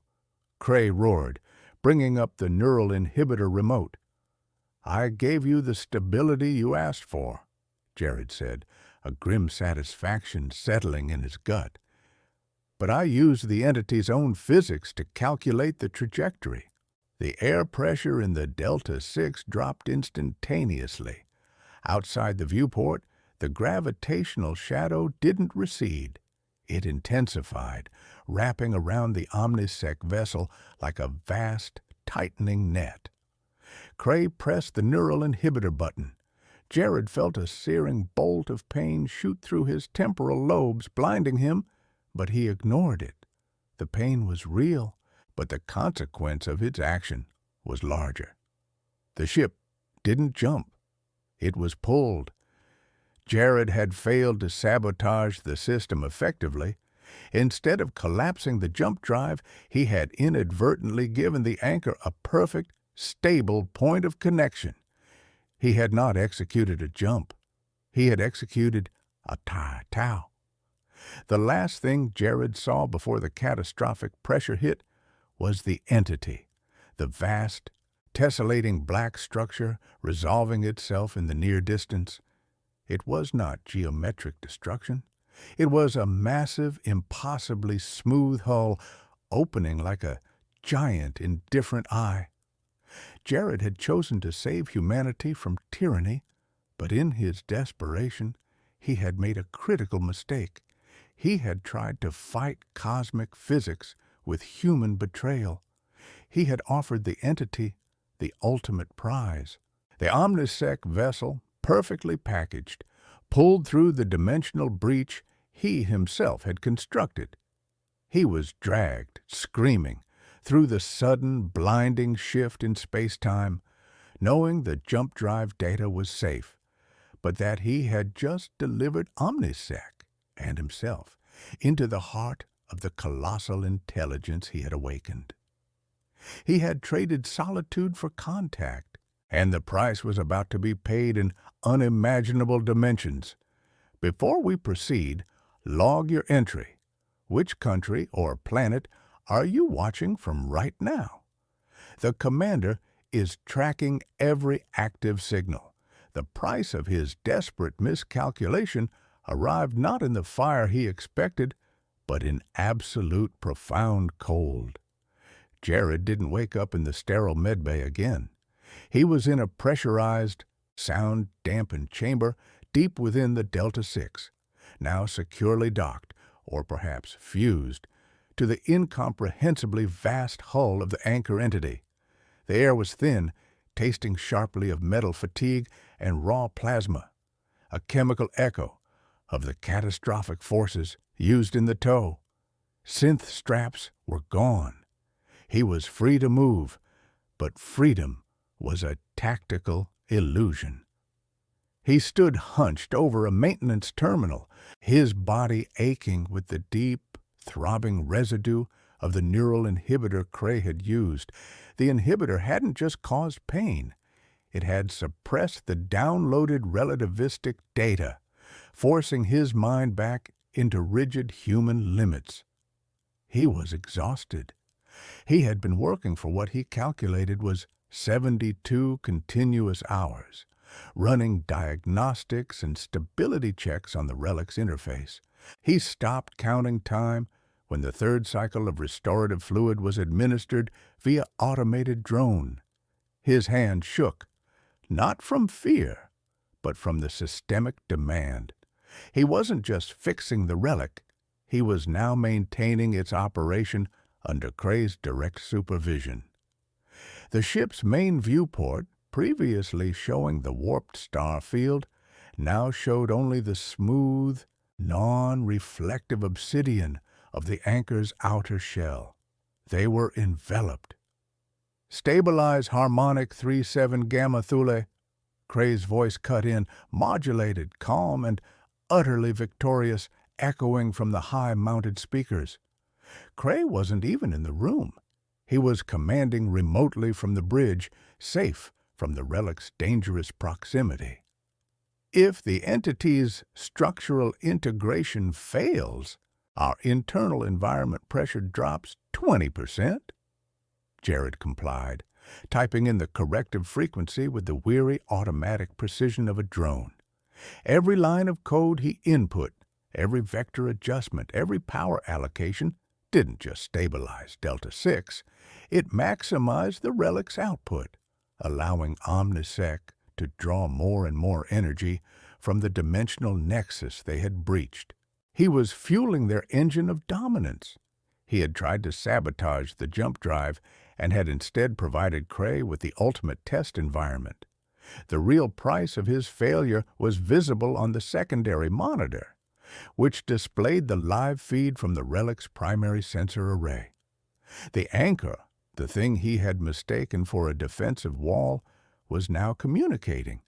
Cray roared, bringing up the neural inhibitor remote. "I gave you the stability you asked for," Jared said, a grim satisfaction settling in his gut. "But I used the entity's own physics to calculate the trajectory. The air pressure in the Delta 6 dropped instantaneously. Outside the viewport, the gravitational shadow didn't recede. It intensified, wrapping around the OmniSec vessel like a vast, tightening net." Cray pressed the neural inhibitor button. Jared felt a searing bolt of pain shoot through his temporal lobes, blinding him, but he ignored it. The pain was real, but the consequence of its action was larger. The ship didn't jump. It was pulled. Jared had failed to sabotage the system effectively. Instead of collapsing the jump drive, he had inadvertently given the anchor a perfect, stable point of connection. He had not executed a jump. He had executed a tau. The last thing Jared saw before the catastrophic pressure hit was the entity, the vast, tessellating black structure resolving itself in the near distance. It was not geometric destruction. It was a massive, impossibly smooth hull opening like a giant, indifferent eye. Jared had chosen to save humanity from tyranny, but in his desperation, he had made a critical mistake. He had tried to fight cosmic physics with human betrayal. He had offered the entity the ultimate prize. The OmniSec vessel, perfectly packaged, pulled through the dimensional breach he himself had constructed. He was dragged, screaming, through the sudden, blinding shift in space-time, knowing the jump drive data was safe, but that he had just delivered OmniSec and himself into the heart of the colossal intelligence he had awakened. He had traded solitude for contact, and the price was about to be paid in unimaginable dimensions. Before we proceed, log your entry. Which country or planet are you watching from right now? The commander is tracking every active signal. The price of his desperate miscalculation arrived not in the fire he expected, but in absolute profound cold. Jared didn't wake up in the sterile medbay again. He was in a pressurized, sound-dampened chamber deep within the Delta 6, now securely docked, or perhaps fused, to the incomprehensibly vast hull of the anchor entity. The air was thin, tasting sharply of metal fatigue and raw plasma, a chemical echo of the catastrophic forces used in the tow. Synth straps were gone. He was free to move, but freedom was a tactical illusion. He stood hunched over a maintenance terminal, his body aching with the deep, throbbing residue of the neural inhibitor Cray had used. The inhibitor hadn't just caused pain. It had suppressed the downloaded relativistic data, forcing his mind back into rigid human limits. He was exhausted. He had been working for what he calculated was 72 continuous hours, running diagnostics and stability checks on the relic's interface. He stopped counting time when the third cycle of restorative fluid was administered via automated drone. His hand shook, not from fear, but from the systemic demand. He wasn't just fixing the relic, he was now maintaining its operation under Cray's direct supervision. The ship's main viewport, previously showing the warped star field, now showed only the smooth, non-reflective obsidian of the anchor's outer shell. They were enveloped. "Stabilize harmonic 3-7 Gamma Thule." Cray's voice cut in, modulated, calm, and utterly victorious, echoing from the high-mounted speakers. Cray wasn't even in the room. He was commanding remotely from the bridge, safe from the relic's dangerous proximity. "If the entity's structural integration fails, our internal environment pressure drops 20%. Jared complied, typing in the corrective frequency with the weary automatic precision of a drone. Every line of code he input, every vector adjustment, every power allocation didn't just stabilize Delta 6, it maximized the relic's output, allowing Omnisec to draw more and more energy from the dimensional nexus they had breached. He was fueling their engine of dominance. He had tried to sabotage the jump drive and had instead provided Cray with the ultimate test environment. The real price of his failure was visible on the secondary monitor, which displayed the live feed from the relic's primary sensor array. The anchor, the thing he had mistaken for a defensive wall, was now communicating,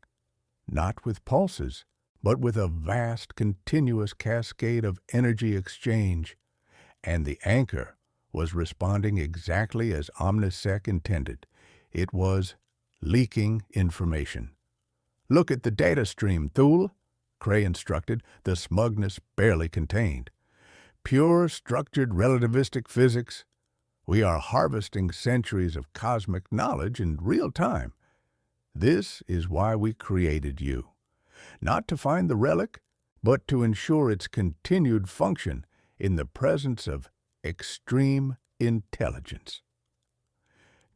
not with pulses, but with a vast, continuous cascade of energy exchange. And the anchor was responding exactly as Omnisec intended. It was leaking information. "Look at the data stream, Thule," Cray instructed, the smugness barely contained. "Pure structured relativistic physics. We are harvesting centuries of cosmic knowledge in real time. This is why we created you. Not to find the relic, but to ensure its continued function in the presence of extreme intelligence."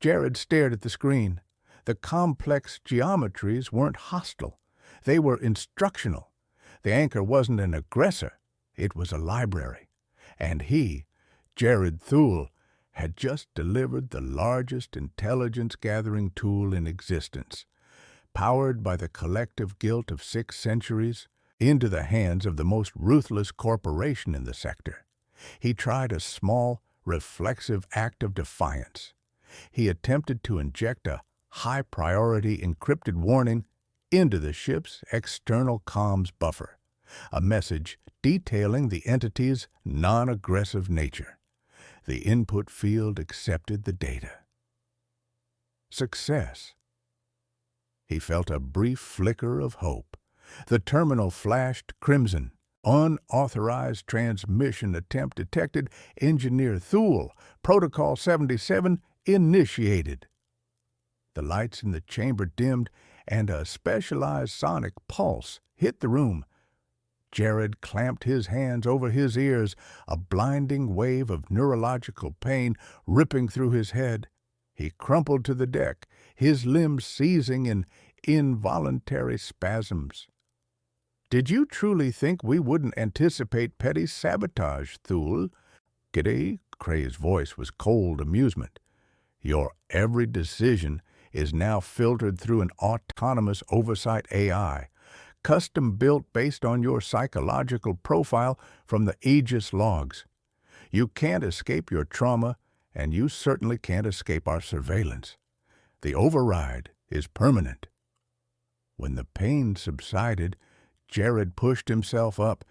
Jared stared at the screen. The complex geometries weren't hostile. They were instructional. The anchor wasn't an aggressor. It was a library. And he, Jared Thule, had just delivered the largest intelligence-gathering tool in existence, powered by the collective guilt of 6 centuries, into the hands of the most ruthless corporation in the sector. He tried a small, reflexive act of defiance. He attempted to inject a high-priority encrypted warning into the ship's external comms buffer, a message detailing the entity's non-aggressive nature. The input field accepted the data. Success. He felt a brief flicker of hope. The terminal flashed crimson. "Unauthorized transmission attempt detected. Engineer Thule. Protocol 77 initiated." The lights in the chamber dimmed, and a specialized sonic pulse hit the room. Jared clamped his hands over his ears, a blinding wave of neurological pain ripping through his head. He crumpled to the deck, his limbs seizing in involuntary spasms. "Did you truly think we wouldn't anticipate petty sabotage, Thule?" "G'day," Cray's voice was cold amusement. "Your every decision is now filtered through an autonomous oversight AI, custom-built based on your psychological profile from the Aegis logs. You can't escape your trauma, and you certainly can't escape our surveillance. The override is permanent." When the pain subsided, Jared pushed himself up,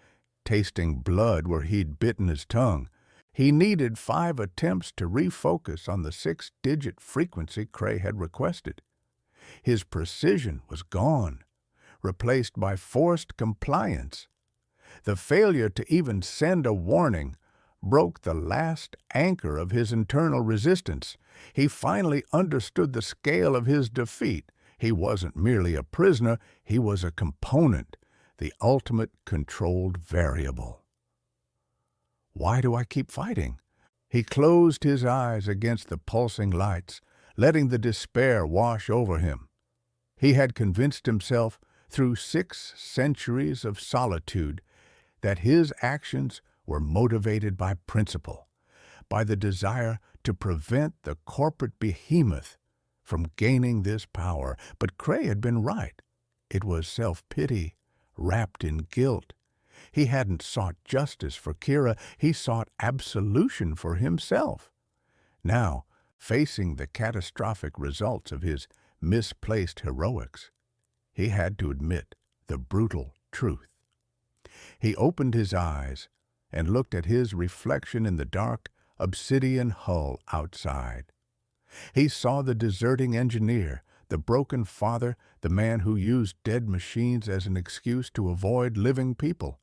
tasting blood where he'd bitten his tongue. He needed 5 attempts to refocus on the 6-digit frequency Cray had requested. His precision was gone, replaced by forced compliance. The failure to even send a warning broke the last anchor of his internal resistance. He finally understood the scale of his defeat. He wasn't merely a prisoner, he was a component, the ultimate controlled variable. "Why do I keep fighting?" He closed his eyes against the pulsing lights, letting the despair wash over him. He had convinced himself, through 6 centuries of solitude, that his actions were motivated by principle, by the desire to prevent the corporate behemoth from gaining this power, but Cray had been right. It was self-pity wrapped in guilt. He hadn't sought justice for Kira, he sought absolution for himself. Now, facing the catastrophic results of his misplaced heroics, he had to admit the brutal truth. He opened his eyes and looked at his reflection in the dark, obsidian hull outside. He saw the deserting engineer, the broken father, the man who used dead machines as an excuse to avoid living people.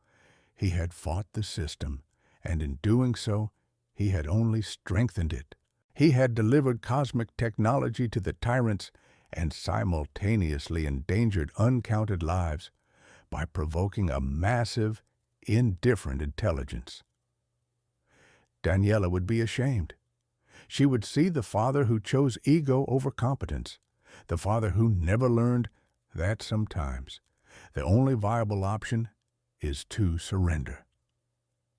He had fought the system, and in doing so, he had only strengthened it. He had delivered cosmic technology to the tyrants and simultaneously endangered uncounted lives by provoking a massive, indifferent intelligence. Daniela would be ashamed. She would see the father who chose ego over competence, the father who never learned that sometimes the only viable option is to surrender.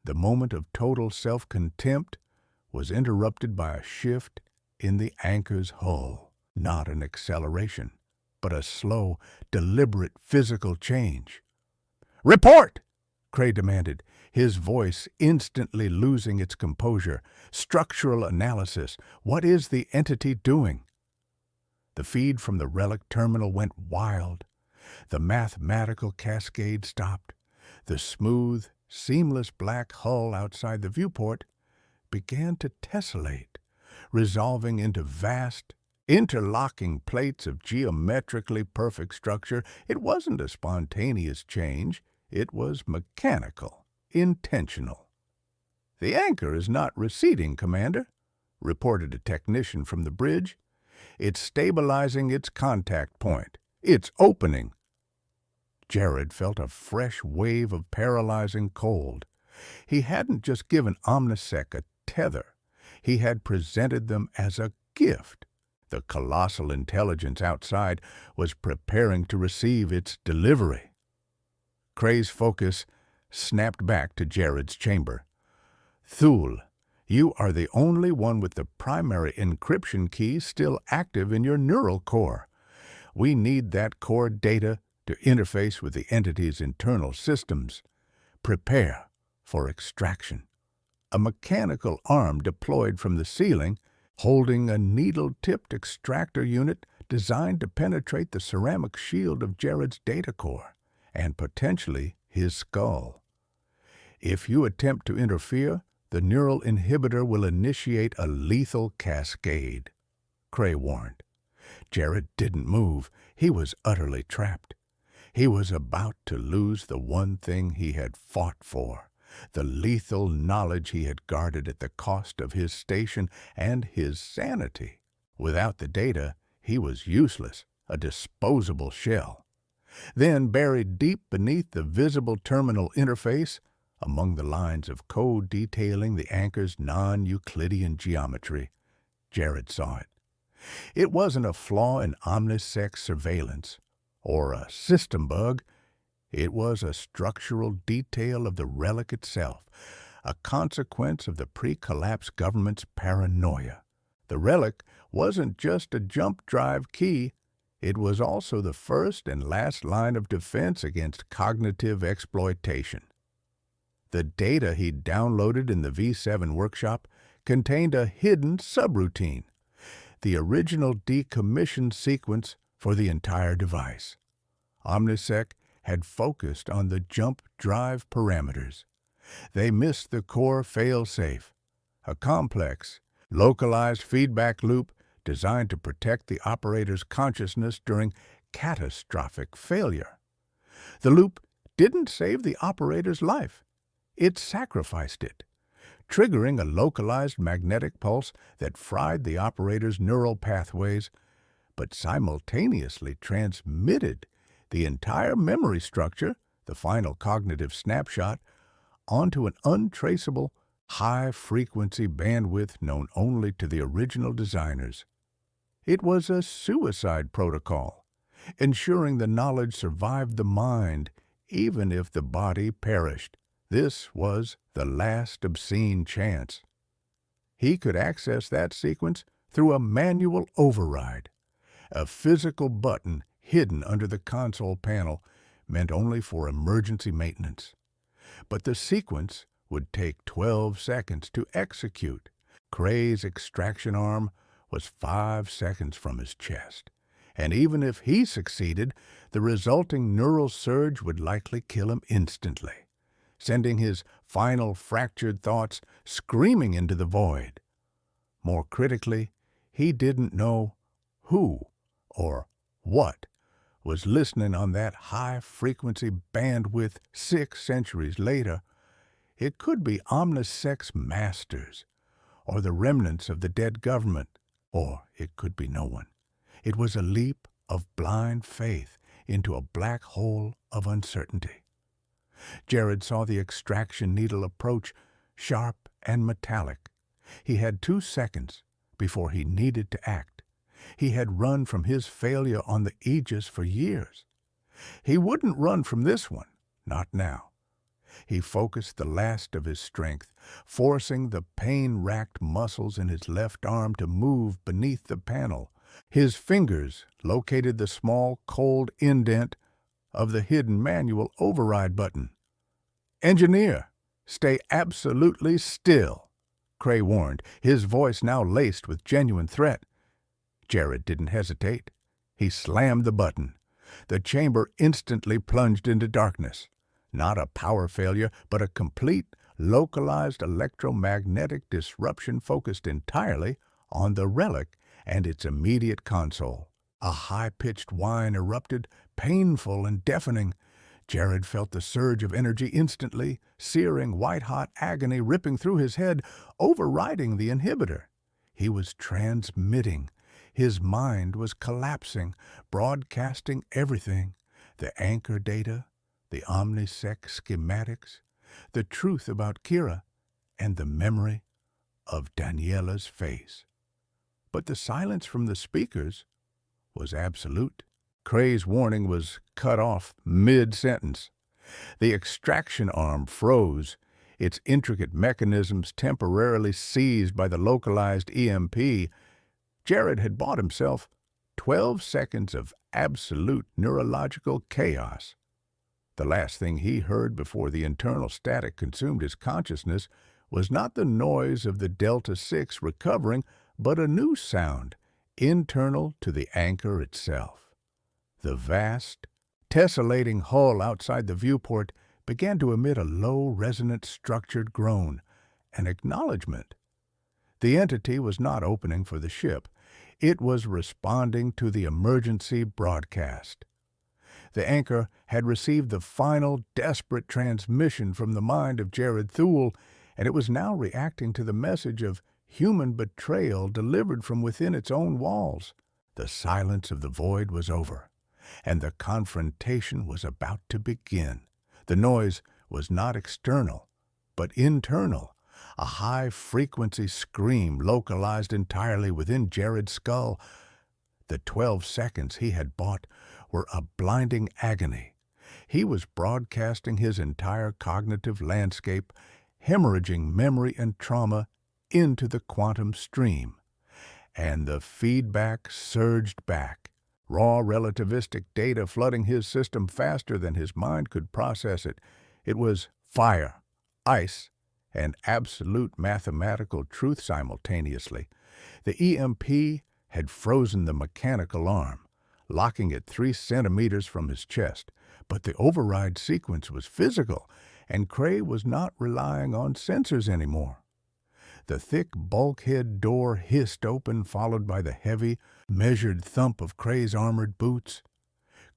The moment of total self-contempt was interrupted by a shift in the anchor's hull, not an acceleration, but a slow, deliberate physical change. "Report!" Cray demanded, his voice instantly losing its composure. "Structural analysis. What is the entity doing?" The feed from the relic terminal went wild. The mathematical cascade stopped. The smooth, seamless black hull outside the viewport began to tessellate, resolving into vast, interlocking plates of geometrically perfect structure. It wasn't a spontaneous change. It was mechanical, intentional. "The anchor is not receding, Commander," reported a technician from the bridge. "It's stabilizing its contact point. It's opening." Jared felt a fresh wave of paralyzing cold. He hadn't just given Omnisec a tether. He had presented them as a gift. The colossal intelligence outside was preparing to receive its delivery. Cray's focus snapped back to Jared's chamber. "Thule, you are the only one with the primary encryption key still active in your neural core. We need that core data to interface with the entity's internal systems. Prepare for extraction." A mechanical arm deployed from the ceiling, holding a needle-tipped extractor unit designed to penetrate the ceramic shield of Jared's data core, and potentially his skull. "If you attempt to interfere, the neural inhibitor will initiate a lethal cascade," Cray warned. Jared didn't move. He was utterly trapped. He was about to lose the one thing he had fought for, the lethal knowledge he had guarded at the cost of his station and his sanity. Without the data, he was useless, a disposable shell. Then, buried deep beneath the visible terminal interface, among the lines of code detailing the anchor's non-Euclidean geometry, Jared saw it. It wasn't a flaw in Omnisec's surveillance, or a system bug. It was a structural detail of the relic itself, a consequence of the pre-collapse government's paranoia. The relic wasn't just a jump drive key. It was also the first and last line of defense against cognitive exploitation. The data he'd downloaded in the V7 workshop contained a hidden subroutine, the original decommissioned sequence for the entire device. Omnisec had focused on the jump drive parameters. They missed the core fail-safe, a complex, localized feedback loop designed to protect the operator's consciousness during catastrophic failure. The loop didn't save the operator's life. It sacrificed it, triggering a localized magnetic pulse that fried the operator's neural pathways, but simultaneously transmitted the entire memory structure, the final cognitive snapshot, onto an untraceable, high-frequency bandwidth known only to the original designers. It was a suicide protocol, ensuring the knowledge survived the mind even if the body perished. This was the last obscene chance. He could access that sequence through a manual override, A physical button hidden under the console panel meant only for emergency maintenance. But the sequence would take 12 seconds to execute. Cray's extraction arm was 5 seconds from his chest, and even if he succeeded, the resulting neural surge would likely kill him instantly, sending his final fractured thoughts screaming into the void. More critically, he didn't know who or what was listening on that high-frequency bandwidth 6 centuries later. It could be Omnisec's masters, or the remnants of the dead government, or it could be no one. It was a leap of blind faith into a black hole of uncertainty. Jared saw the extraction needle approach, sharp and metallic. He had 2 seconds before he needed to act. He had run from his failure on the Aegis for years. He wouldn't run from this one, not now. He focused the last of his strength, forcing the pain-racked muscles in his left arm to move beneath the panel. His fingers located the small, cold indent of the hidden manual override button. "Engineer, stay absolutely still," Cray warned, his voice now laced with genuine threat. Jared didn't hesitate. He slammed the button. The chamber instantly plunged into darkness. Not a power failure, but a complete, localized electromagnetic disruption focused entirely on the relic and its immediate console. A high-pitched whine erupted, painful and deafening. Jared felt the surge of energy instantly, searing white-hot agony ripping through his head, overriding the inhibitor. He was transmitting. His mind was collapsing, broadcasting everything: the anchor data, the Omnisec schematics, the truth about Kira, and the memory of Daniela's face. But the silence from the speakers was absolute. Cray's warning was cut off mid-sentence. The extraction arm froze, its intricate mechanisms temporarily seized by the localized EMP. Jared had bought himself 12 seconds of absolute neurological chaos. The last thing he heard before the internal static consumed his consciousness was not the noise of the Delta-6 recovering, but a new sound, internal to the anchor itself. The vast, tessellating hull outside the viewport began to emit a low, resonant, structured groan, an acknowledgement. The entity was not opening for the ship. It was responding to the emergency broadcast. The anchor had received the final, desperate transmission from the mind of Jared Thule, and it was now reacting to the message of human betrayal delivered from within its own walls. The silence of the void was over, and the confrontation was about to begin. The noise was not external, but internal, a high-frequency scream localized entirely within Jared's skull. The 12 seconds he had bought were a blinding agony. He was broadcasting his entire cognitive landscape, hemorrhaging memory and trauma into the quantum stream. And the feedback surged back, raw relativistic data flooding his system faster than his mind could process it. It was fire, ice, and absolute mathematical truth simultaneously. The EMP had frozen the mechanical arm, locking it 3 centimeters from his chest. But the override sequence was physical, and Cray was not relying on sensors anymore. The thick bulkhead door hissed open, followed by the heavy, measured thump of Cray's armored boots.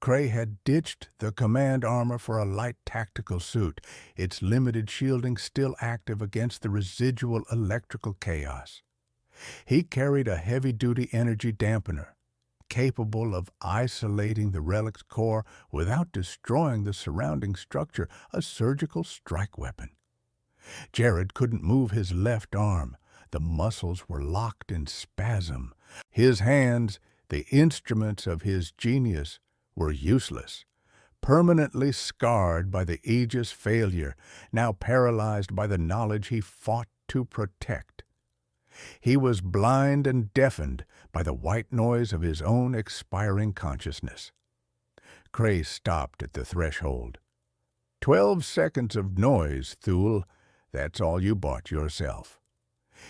Cray had ditched the command armor for a light tactical suit, its limited shielding still active against the residual electrical chaos. He carried a heavy-duty energy dampener, capable of isolating the relic's core without destroying the surrounding structure, a surgical strike weapon. Jared couldn't move his left arm. The muscles were locked in spasm. His hands, the instruments of his genius, were useless, permanently scarred by the Aegis failure, now paralyzed by the knowledge he fought to protect. He was blind and deafened by the white noise of his own expiring consciousness. Cray stopped at the threshold. 12 seconds of noise, Thule. That's all you bought yourself.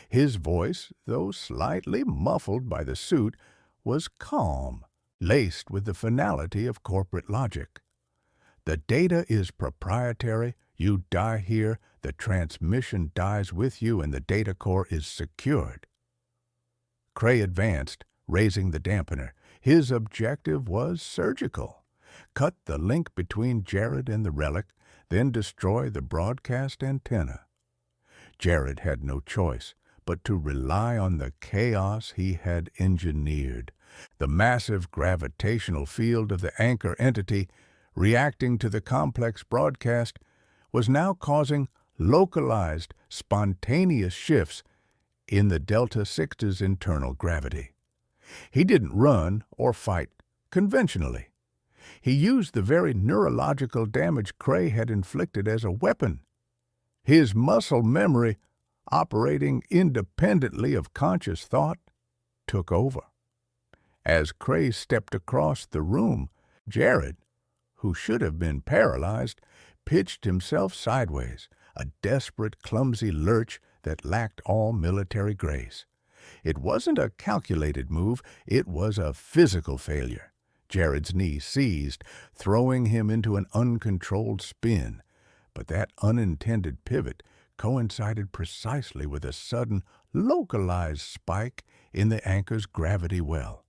His voice, though slightly muffled by the suit, was calm, laced with the finality of corporate logic. The data is proprietary. You die here, the transmission dies with you, and the data core is secured. Cray advanced, raising the dampener. His objective was surgical. Cut the link between Jared and the relic, then destroy the broadcast antenna. Jared had no choice but to rely on the chaos he had engineered. The massive gravitational field of the anchor entity, reacting to the complex broadcast, was now causing localized, spontaneous shifts in the Delta Six's internal gravity. He didn't run or fight conventionally. He used the very neurological damage Cray had inflicted as a weapon. His muscle memory, operating independently of conscious thought, took over. As Cray stepped across the room, Jared, who should have been paralyzed, pitched himself sideways, a desperate, clumsy lurch that lacked all military grace. It wasn't a calculated move, it was a physical failure. Jared's knee seized, throwing him into an uncontrolled spin. But that unintended pivot coincided precisely with a sudden, localized spike in the anchor's gravity well.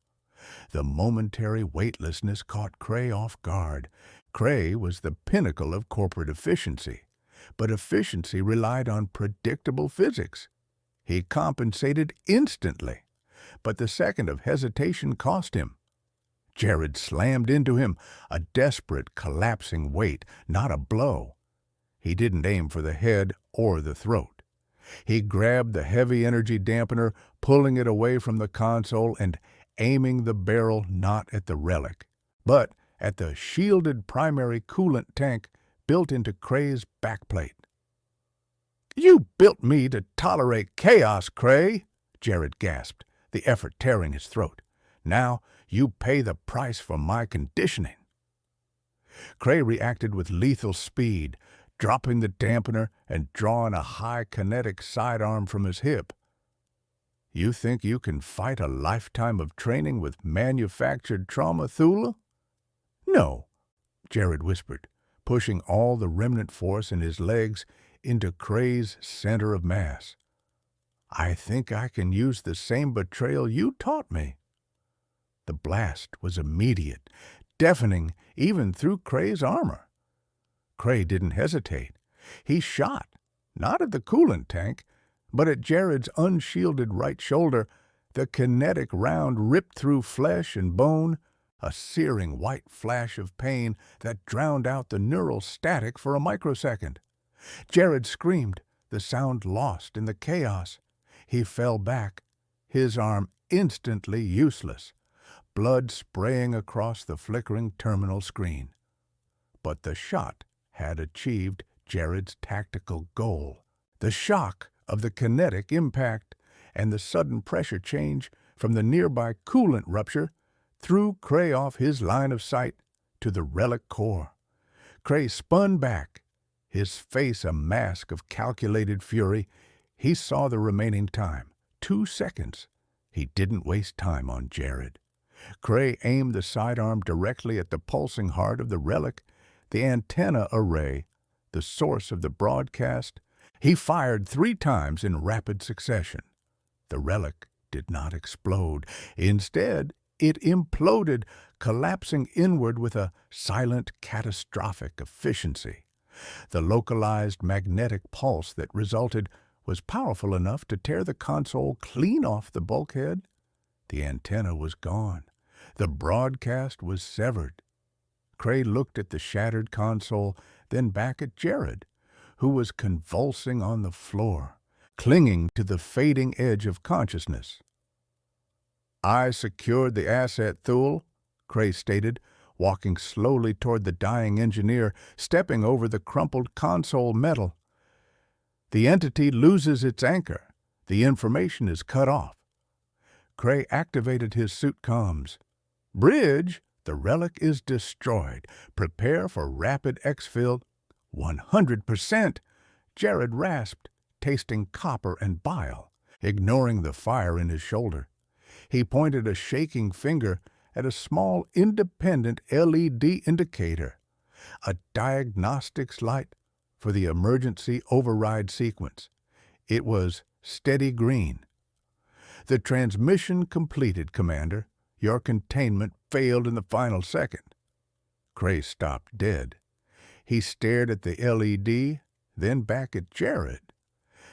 The momentary weightlessness caught Cray off guard. Cray was the pinnacle of corporate efficiency, but efficiency relied on predictable physics. He compensated instantly, but the second of hesitation cost him. Jared slammed into him, a desperate, collapsing weight, not a blow. He didn't aim for the head or the throat. He grabbed the heavy energy dampener, pulling it away from the console and aiming the barrel not at the relic, but at the shielded primary coolant tank built into Cray's backplate. "You built me to tolerate chaos, Cray," Jared gasped, the effort tearing his throat. "Now you pay the price for my conditioning." Cray reacted with lethal speed, dropping the dampener and drawing a high kinetic sidearm from his hip. "You think you can fight a lifetime of training with manufactured trauma, Thule?" "No," Jared whispered, pushing all the remnant force in his legs into Cray's center of mass. "I think I can use the same betrayal you taught me." The blast was immediate, deafening even through Cray's armor. Cray didn't hesitate. He shot, not at the coolant tank, but at Jared's unshielded right shoulder. The kinetic round ripped through flesh and bone, a searing white flash of pain that drowned out the neural static for a microsecond. Jared screamed, the sound lost in the chaos. He fell back, his arm instantly useless, blood spraying across the flickering terminal screen. But the shot had achieved Jared's tactical goal. The shock of the kinetic impact and the sudden pressure change from the nearby coolant rupture threw Cray off his line of sight to the relic core. Cray spun back, his face a mask of calculated fury. He saw the remaining time, 2 seconds. He didn't waste time on Jared. Cray aimed the sidearm directly at the pulsing heart of the relic, the antenna array, the source of the broadcast. He fired 3 times in rapid succession. The relic did not explode. Instead, it imploded, collapsing inward with a silent, catastrophic efficiency. The localized magnetic pulse that resulted was powerful enough to tear the console clean off the bulkhead. The antenna was gone. The broadcast was severed. Cray looked at the shattered console, then back at Jared, who was convulsing on the floor, clinging to the fading edge of consciousness. "I secured the asset, Thule," Cray stated, walking slowly toward the dying engineer, stepping over the crumpled console metal. "The entity loses its anchor. The information is cut off. Cray activated his suit comms. Bridge, the relic is destroyed. Prepare for rapid exfil. 100%. Jared rasped, tasting copper and bile, ignoring the fire in his shoulder. He pointed a shaking finger at a small independent LED indicator, a diagnostics light for the emergency override sequence. It was steady green. The transmission completed, Commander. Your containment failed in the final second. Cray stopped dead. He stared at the LED, then back at Jared.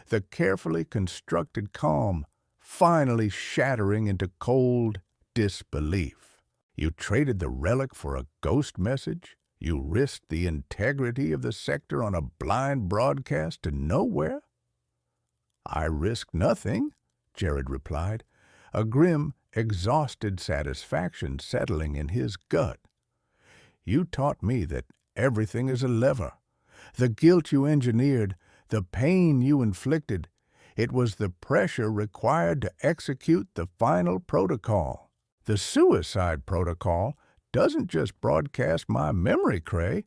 The carefully constructed calm finally shattering into cold disbelief. You traded the relic for a ghost message? You risked the integrity of the sector on a blind broadcast to nowhere? I risked nothing, Jared replied, a grim, exhausted satisfaction settling in his gut. You taught me that everything is a lever. The guilt you engineered, the pain you inflicted, it was the pressure required to execute the final protocol. The suicide protocol doesn't just broadcast my memory, Cray.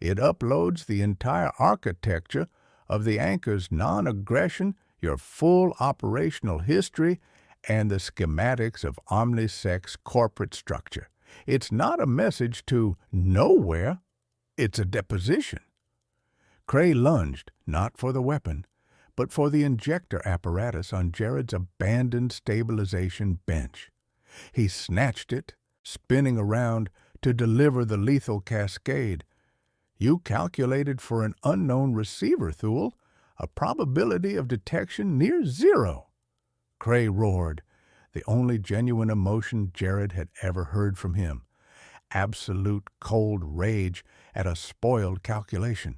It uploads the entire architecture of the anchor's non-aggression, your full operational history, and the schematics of OmniSec's corporate structure. It's not a message to nowhere. It's a deposition. Cray lunged, not for the weapon, but for the injector apparatus on Jared's abandoned stabilization bench. He snatched it, spinning around to deliver the lethal cascade. You calculated for an unknown receiver, Thule, a probability of detection near zero. Cray roared, the only genuine emotion Jared had ever heard from him. Absolute cold rage at a spoiled calculation.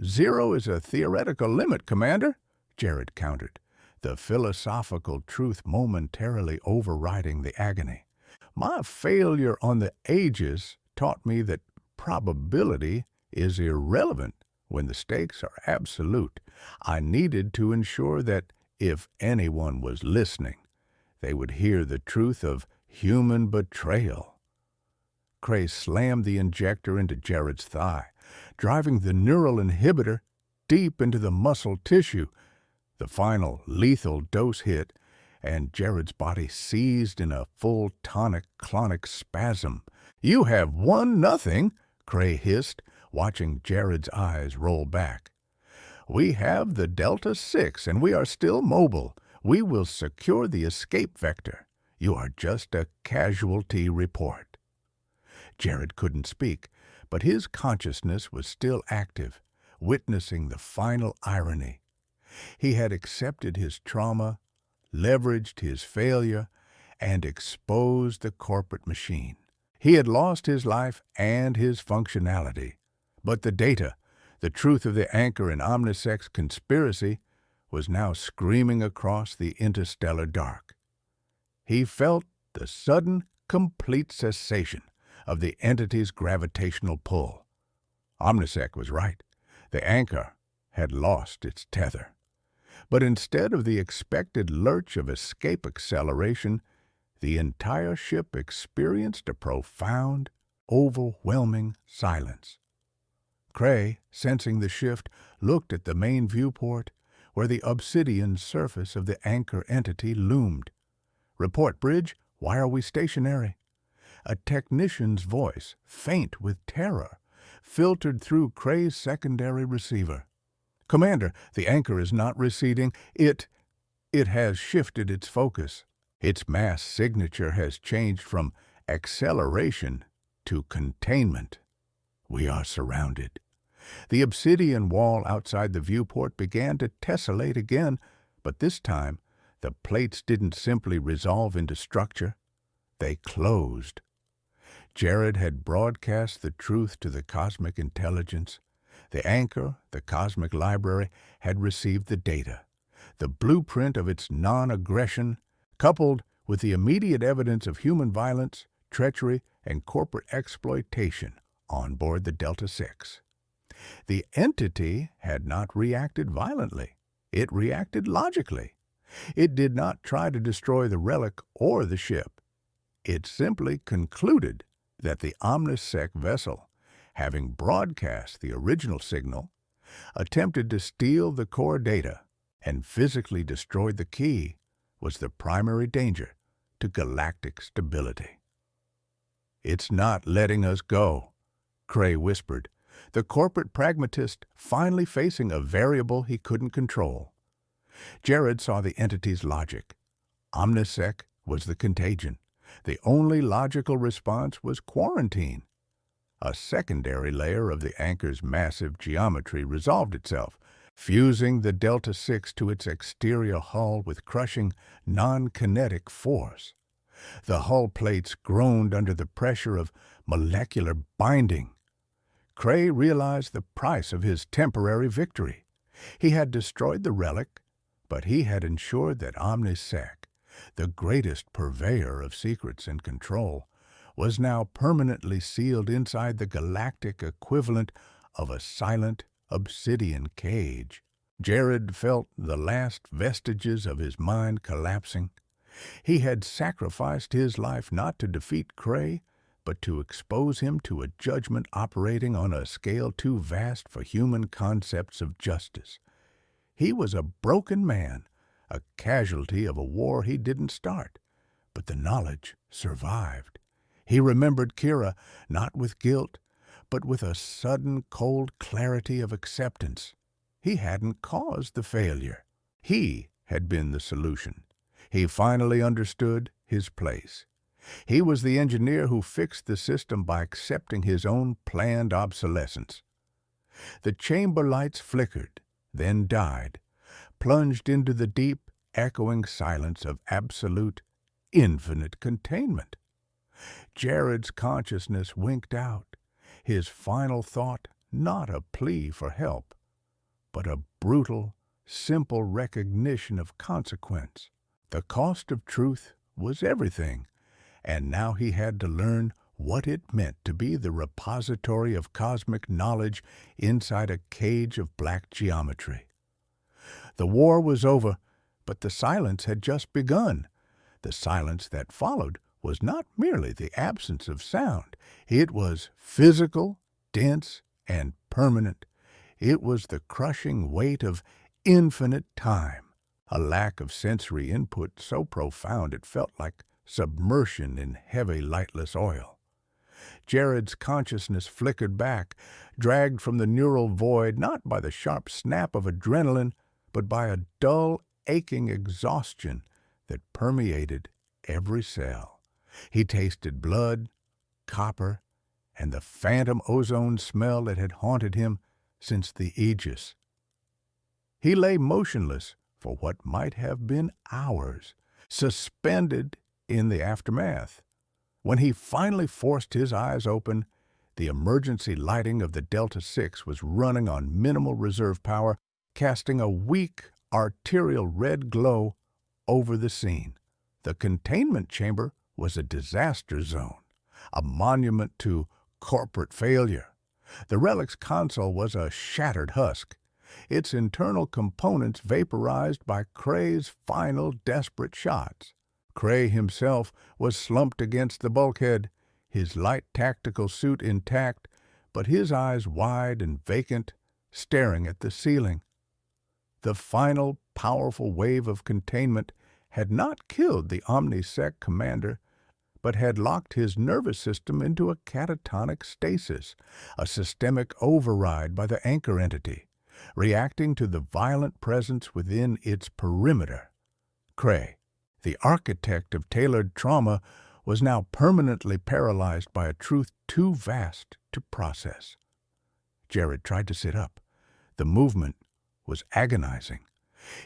Zero is a theoretical limit, Commander, Jared countered, the philosophical truth momentarily overriding the agony. My failure on the Aegis taught me that probability is irrelevant when the stakes are absolute. I needed to ensure that if anyone was listening, they would hear the truth of human betrayal. Cray slammed the injector into Jared's thigh, driving the neural inhibitor deep into the muscle tissue. The final lethal dose hit, and Jared's body seized in a full tonic-clonic spasm. You have 1-0, Cray hissed, watching Jared's eyes roll back. We have the Delta 6, and we are still mobile. We will secure the escape vector. You are just a casualty report. Jared couldn't speak, but his consciousness was still active, witnessing the final irony. He had accepted his trauma, leveraged his failure, and exposed the corporate machine. He had lost his life and his functionality. But the data, the truth of the anchor and OmniSec's conspiracy, was now screaming across the interstellar dark. He felt the sudden, complete cessation of the entity's gravitational pull. OmniSec was right. The anchor had lost its tether. But instead of the expected lurch of escape acceleration, the entire ship experienced a profound, overwhelming silence. Cray, sensing the shift, looked at the main viewport, where the obsidian surface of the anchor entity loomed. "Report, Bridge. Why are we stationary?" A technician's voice, faint with terror, filtered through Cray's secondary receiver. "Commander, the anchor is not receding. It has shifted its focus. Its mass signature has changed from acceleration to containment. We are surrounded." The obsidian wall outside the viewport began to tessellate again, but this time the plates didn't simply resolve into structure. They closed. Jared had broadcast the truth to the cosmic intelligence. The anchor, the cosmic library, had received the data. The blueprint of its non-aggression, coupled with the immediate evidence of human violence, treachery, and corporate exploitation on board the Delta 6. The entity had not reacted violently. It reacted logically. It did not try to destroy the relic or the ship. It simply concluded that the Omnisec vessel, having broadcast the original signal, attempted to steal the core data and physically destroyed the key, was the primary danger to galactic stability. "It's not letting us go," Cray whispered, the corporate pragmatist finally facing a variable he couldn't control. Jared saw the entity's logic. Omnisec was the contagion. The only logical response was quarantine. A secondary layer of the anchor's massive geometry resolved itself, fusing the Delta-6 to its exterior hull with crushing, non-kinetic force. The hull plates groaned under the pressure of molecular binding. Cray realized the price of his temporary victory. He had destroyed the relic, but he had ensured that Omnisec, the greatest purveyor of secrets and control, was now permanently sealed inside the galactic equivalent of a silent obsidian cage. Jared felt the last vestiges of his mind collapsing. He had sacrificed his life not to defeat Cray, but to expose him to a judgment operating on a scale too vast for human concepts of justice. He was a broken man, a casualty of a war he didn't start, but the knowledge survived. He remembered Kira, not with guilt, but with a sudden cold clarity of acceptance. He hadn't caused the failure. He had been the solution. He finally understood his place. He was the engineer who fixed the system by accepting his own planned obsolescence. The chamber lights flickered, then died, plunged into the deep, echoing silence of absolute, infinite containment. Jared's consciousness winked out, his final thought not a plea for help, but a brutal, simple recognition of consequence. The cost of truth was everything, and now he had to learn what it meant to be the repository of cosmic knowledge inside a cage of black geometry. The war was over, but the silence had just begun. The silence that followed was not merely the absence of sound. It was physical, dense, and permanent. It was the crushing weight of infinite time, a lack of sensory input so profound it felt like submersion in heavy, lightless oil. Jared's consciousness flickered back, dragged from the neural void not by the sharp snap of adrenaline, but by a dull, aching exhaustion that permeated every cell. He tasted blood, copper, and the phantom ozone smell that had haunted him since the Aegis. He lay motionless for what might have been hours, suspended in the aftermath. When he finally forced his eyes open, the emergency lighting of the Delta-6 was running on minimal reserve power, casting a weak, arterial red glow over the scene. The containment chamber was a disaster zone, a monument to corporate failure. The relic's console was a shattered husk, its internal components vaporized by Cray's final desperate shots. Cray himself was slumped against the bulkhead, his light tactical suit intact, but his eyes wide and vacant, staring at the ceiling. The final, powerful wave of containment had not killed the Omnisec commander, but had locked his nervous system into a catatonic stasis, a systemic override by the anchor entity, reacting to the violent presence within its perimeter. Cray, the architect of tailored trauma, was now permanently paralyzed by a truth too vast to process. Jared tried to sit up. The movement was agonizing.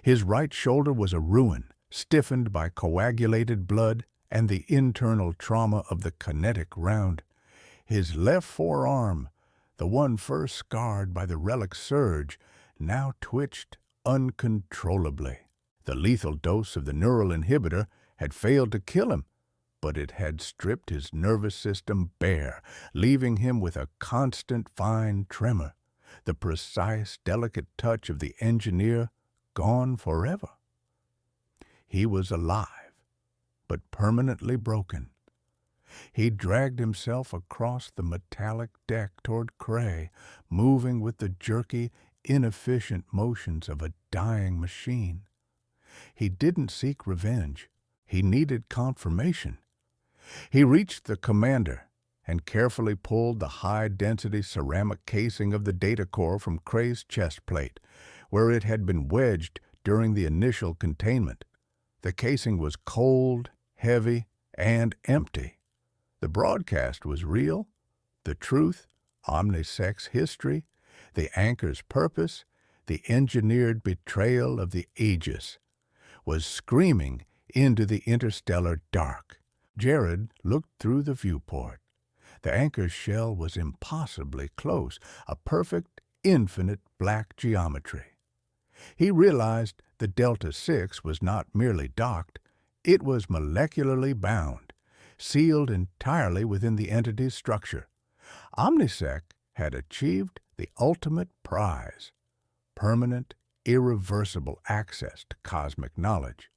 His right shoulder was a ruin, stiffened by coagulated blood and the internal trauma of the kinetic round. His left forearm, the one first scarred by the relic's surge, now twitched uncontrollably. The lethal dose of the neural inhibitor had failed to kill him, but it had stripped his nervous system bare, leaving him with a constant fine tremor, the precise, delicate touch of the engineer gone forever. He was alive, but permanently broken. He dragged himself across the metallic deck toward Cray, moving with the jerky, inefficient motions of a dying machine. He didn't seek revenge. He needed confirmation. He reached the commander and carefully pulled the high-density ceramic casing of the data core from Cray's chest plate, where it had been wedged during the initial containment. The casing was cold, heavy, and empty. The broadcast was real. The truth, OmniSec's history, the anchor's purpose, the engineered betrayal of the Aegis, was screaming into the interstellar dark. Jared looked through the viewport. The anchor's shell was impossibly close, a perfect, infinite black geometry. He realized the Delta-6 was not merely docked, it was molecularly bound, sealed entirely within the entity's structure. OmniSec had achieved the ultimate prize, permanent, irreversible access to cosmic knowledge.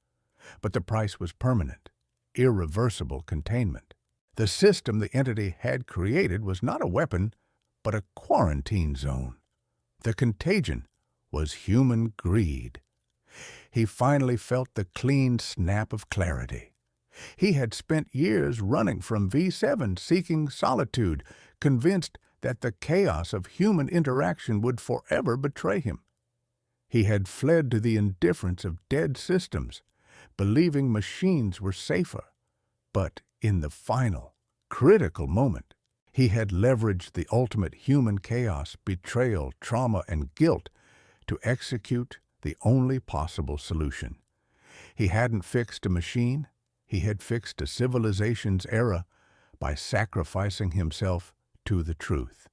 But the price was permanent, irreversible containment. The system the entity had created was not a weapon, but a quarantine zone. The contagion was human greed. He finally felt the clean snap of clarity. He had spent years running from V7, seeking solitude, convinced that the chaos of human interaction would forever betray him. He had fled to the indifference of dead systems, believing machines were safer. But in the final, critical moment, he had leveraged the ultimate human chaos, betrayal, trauma, and guilt to execute the only possible solution. He hadn't fixed a machine, he had fixed a civilization's error by sacrificing himself to the truth.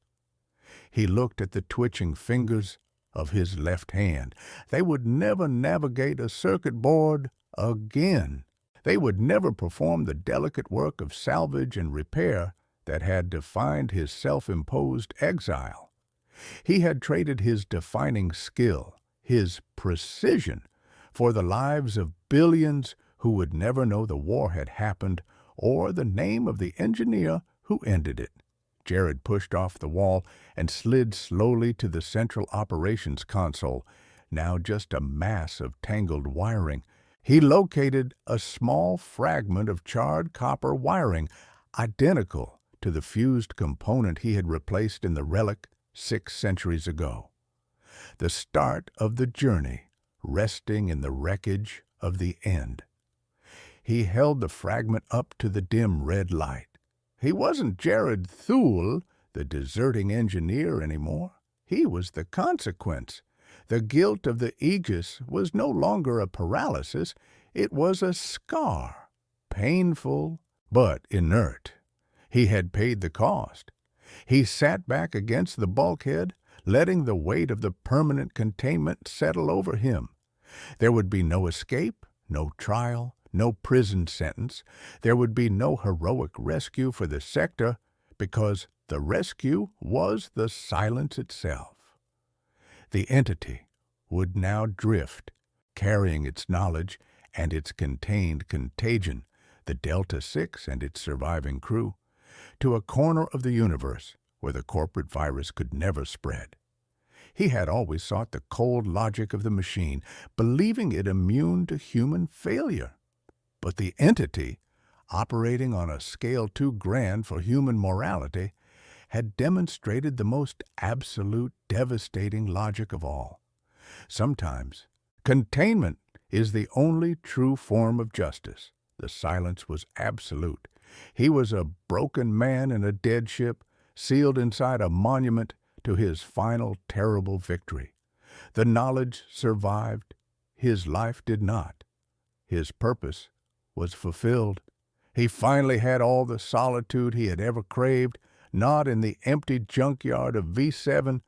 He looked at the twitching fingers of his left hand. They would never navigate a circuit board again. They would never perform the delicate work of salvage and repair that had defined his self-imposed exile. He had traded his defining skill, his precision, for the lives of billions who would never know the war had happened or the name of the engineer who ended it. Jared pushed off the wall and slid slowly to the central operations console, now just a mass of tangled wiring. He located a small fragment of charred copper wiring, identical to the fused component he had replaced in the relic 6 centuries ago. The start of the journey, resting in the wreckage of the end. He held the fragment up to the dim red light. He wasn't Jared Thule, the deserting engineer, anymore. He was the consequence. The guilt of the Aegis was no longer a paralysis, it was a scar, painful but inert. He had paid the cost. He sat back against the bulkhead, letting the weight of the permanent containment settle over him. There would be no escape, no trial, no prison sentence. There would be no heroic rescue for the sector, because the rescue was the silence itself. The entity would now drift, carrying its knowledge and its contained contagion, the Delta-6 and its surviving crew, to a corner of the universe where the corporate virus could never spread. He had always sought the cold logic of the machine, believing it immune to human failure. But the entity, operating on a scale too grand for human morality, had demonstrated the most absolute, devastating logic of all. Sometimes, containment is the only true form of justice. The silence was absolute. He was a broken man in a dead ship, sealed inside a monument to his final terrible victory. The knowledge survived. His life did not. His purpose was fulfilled. He finally had all the solitude he had ever craved, not in the empty junkyard of V7,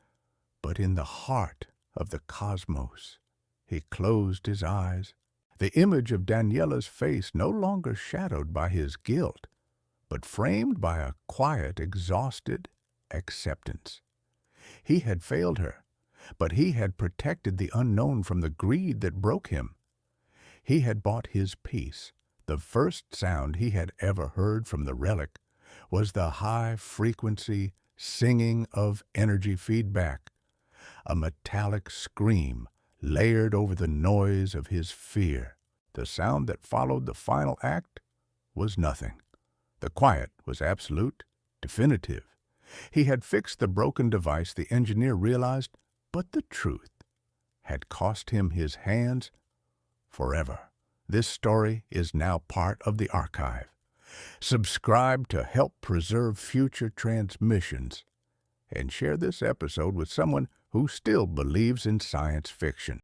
but in the heart of the cosmos. He closed his eyes. The image of Daniela's face no longer shadowed by his guilt, but framed by a quiet, exhausted acceptance. He had failed her, but he had protected the unknown from the greed that broke him. He had bought his peace. The first sound he had ever heard from the relic was the high-frequency singing of energy feedback, a metallic scream layered over the noise of his fear. The sound that followed the final act was nothing. The quiet was absolute, definitive. He had fixed the broken device, the engineer realized, but the truth had cost him his hands forever. This story is now part of the archive. Subscribe to help preserve future transmissions, and share this episode with someone who still believes in science fiction.